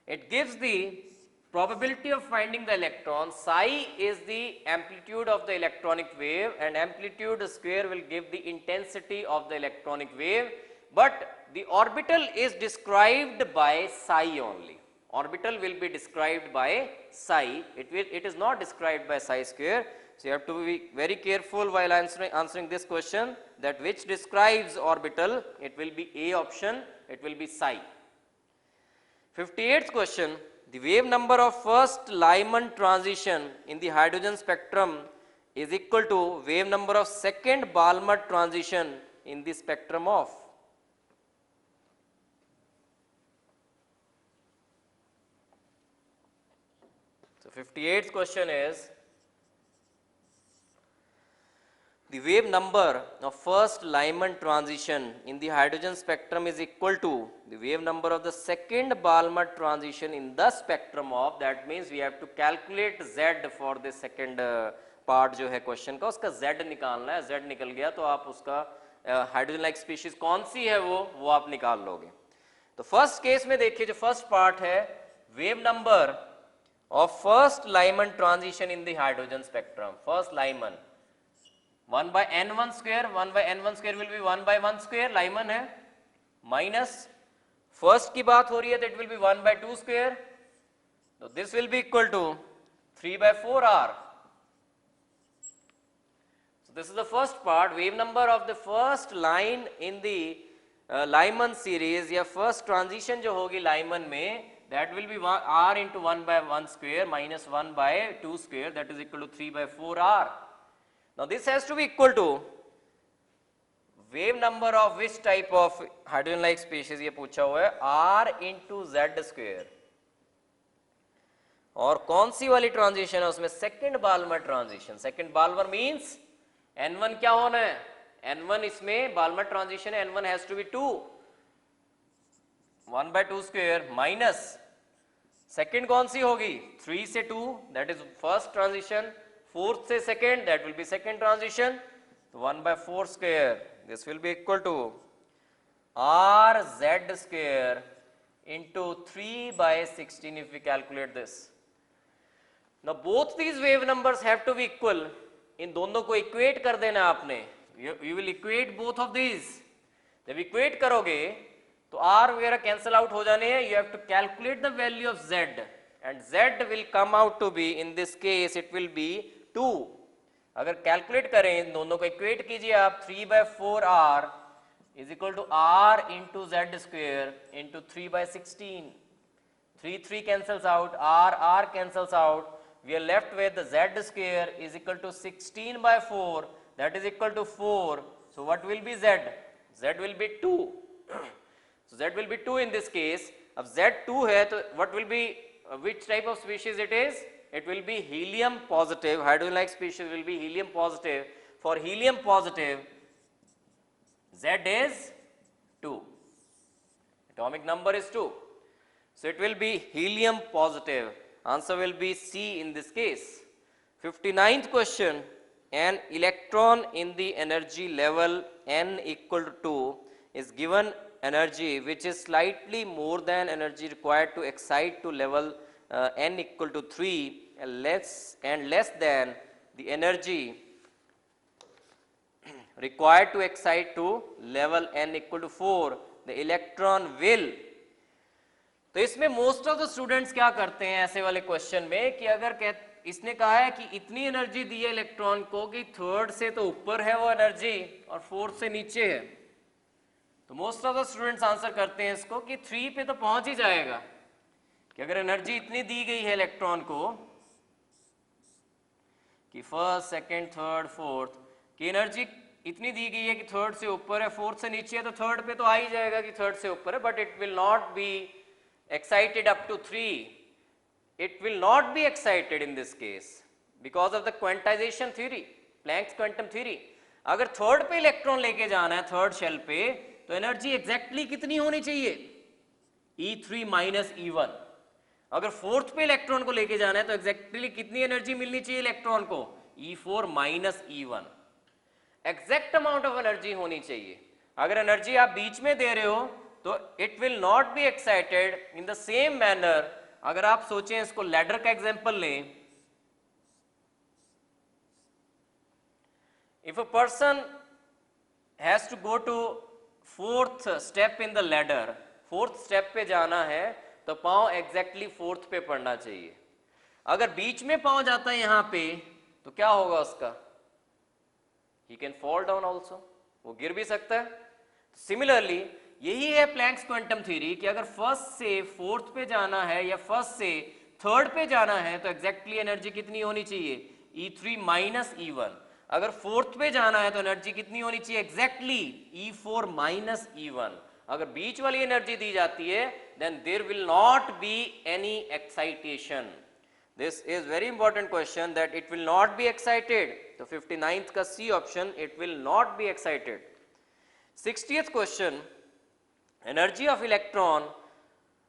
It gives the probability of finding the electron. Psi is the amplitude of the electronic wave, and amplitude square will give the intensity of the electronic wave, but the orbital is described by psi only. Orbital will be described by psi. It is not described by psi square. So you have to be very careful while answering this question, that which describes orbital. It will be A option. It will be psi. 58th question. The wave number of first Lyman transition in the hydrogen spectrum is equal to wave number of second Balmer transition in the spectrum of. So 58th question is, the wave number of first Lyman transition in the hydrogen spectrum is equal to the wave number of the second Balmer transition in the spectrum of, that means we have to calculate Z for the second part जो है क्वेश्चन का, उसका Z निकालना है. Z निकल गया तो आप उसका हाइड्रोजन लाइक स्पीशीज कौन सी है वो आप निकाल लोगे. तो फर्स्ट केस में देखिए, जो फर्स्ट पार्ट है, wave number of first Lyman transition in the hydrogen spectrum, first Lyman 1 by n1 square, 1 by n1 square will be 1 by 1 square, Lyman है, माइनस फर्स्ट की बात हो रही है तो it will be 1 by 2 square, तो this will be equal to 3 by 4r. So this is the first part, wave number of the first line in the Lyman series या first transition जो होगी Lyman में, that will be r into 1 by 1 square minus 1 by 2 square, that is equal to 3 by 4r. Now this has to be equal to wave number of which type of hydrogen like species ये पूछा हुआ है, r into z square. और कौन सी वाली ट्रांजिशन है उसमें, second Balmer transition. Second Balmer means n1 क्या होना है, n1 इसमें बाल्मर ट्रांजिशन है, n1 has to be 2, 1 by 2 square minus second कौन सी होगी, 3 से 2, that is first transition, fourth से second, that will be second transition, तो 1 by 4 square, this will be equal to r z square into 3 by 16 if we calculate this. Now both these wave numbers have to be equal. इन दोनों को इक्वेट कर देना आपने. You will equate both of these. जब इक्वेट करोगे तो r वगैरह कैंसिल आउट हो जाने हैं. You have to calculate the value of z and z will come out to be, in this case it will be 2. अगर कैलकुलेट करें इन दोनों को इक्वेट कीजिए आप, 3 by 4r is equal to r into z square into 3 by 16. 3 cancels out, r cancels out. We are left with the z square is equal to 16 by 4, that is equal to 4. So what will be z? Z will be 2. So z will be 2 in this case. अब z 2 है तो what will be, which type of species it is? It will be helium positive. Hydrogen like species will be helium positive. For helium positive, Z is 2. Atomic number is 2. So it will be helium positive. Answer will be C in this case. 59th question. An electron in the energy level n equal to 2 is given energy which is slightly more than energy required to excite to level n equal to 3 and less than the energy required to excite to level n equal to 4, the electron will. तो इसमें मोस्ट ऑफ द स्टूडेंट्स क्या करते हैं ऐसे वाले क्वेश्चन में कि अगर इसने कहा है कि इतनी एनर्जी दी है इलेक्ट्रॉन को कि थर्ड से तो ऊपर है वो एनर्जी और फोर्थ से नीचे है, तो most of the students answer करते हैं इसको कि 3 पे तो पहुंच ही जाएगा. कि अगर एनर्जी इतनी दी गई है इलेक्ट्रॉन को कि फर्स्ट सेकंड थर्ड फोर्थ की एनर्जी इतनी दी गई है कि थर्ड से ऊपर है, फोर्थ से नीचे है, तो थर्ड पे तो आ ही जाएगा कि थर्ड से ऊपर है, but it will not B excited up to 3. It will not be excited in this case because of the quantization theory, Planck's quantum theory. अगर थर्ड पे इलेक्ट्रॉन लेके जाना है थर्ड शेल पे तो एनर्जी एग्जैक्टली कितनी होनी चाहिए, E3 माइनस E1. अगर फोर्थ पे इलेक्ट्रॉन को लेके जाना है तो एग्जैक्टली कितनी एनर्जी मिलनी चाहिए इलेक्ट्रॉन को, E4 minus E1. Exact amount of energy होनी चाहिए. अगर एनर्जी आप बीच में दे रहे हो तो it will not be excited in the same manner. अगर आप सोचें इसको लैडर का एग्जांपल लें, if a person has to go to fourth step in the ladder, fourth step पे जाना है तो पांव एग्जैक्टली फोर्थ पे पड़ना चाहिए. अगर बीच में पांव जाता है यहां पे तो क्या होगा उसका, he can fall down also, वो गिर भी सकता है. सिमिलरली यही है प्लैंक्स क्वांटम थ्योरी कि अगर फर्स्ट से फोर्थ पे जाना है या फर्स्ट से थर्ड पे जाना है तो एग्जैक्टली एनर्जी कितनी होनी चाहिए, E3 माइनस E1. अगर फोर्थ पे जाना है तो एनर्जी कितनी होनी चाहिए, एग्जैक्टली E4 माइनस E1. अगर बीच वाली एनर्जी दी जाती है then there will not be any excitation. This is very important question that it will not be excited. So 59th का C option, it will not be excited. 60th question, energy of electron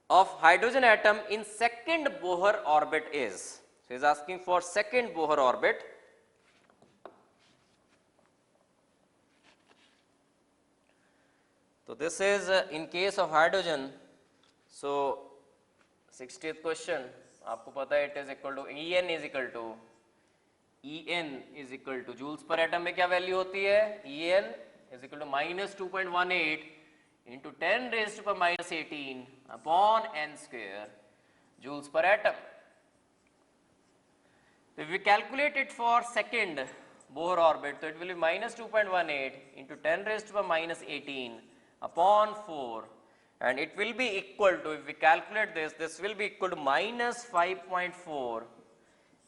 of hydrogen atom in second Bohr orbit is. So he is asking for second Bohr orbit. So this is in case of hydrogen. So 60th question, आपको पता है it is equal to En is equal to joules per atom में क्या वैल्यू होती है? En is equal to minus 2.18 into 10 raised to power minus 18 upon n square joules per atom. So if we calculate it for second Bohr orbit, so it will be minus 2.18 into 10 raised to power minus 18 upon 4, and it will be equal to, if we calculate this, this will be equal to minus 5.4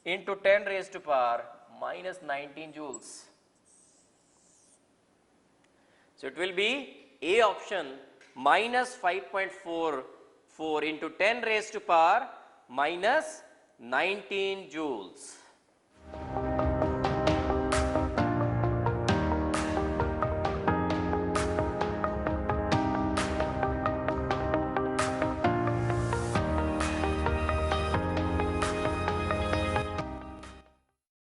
into 10 raised to power minus 19 joules. So it will be A option, minus 5.44 into 10 raised to power minus 19 joules.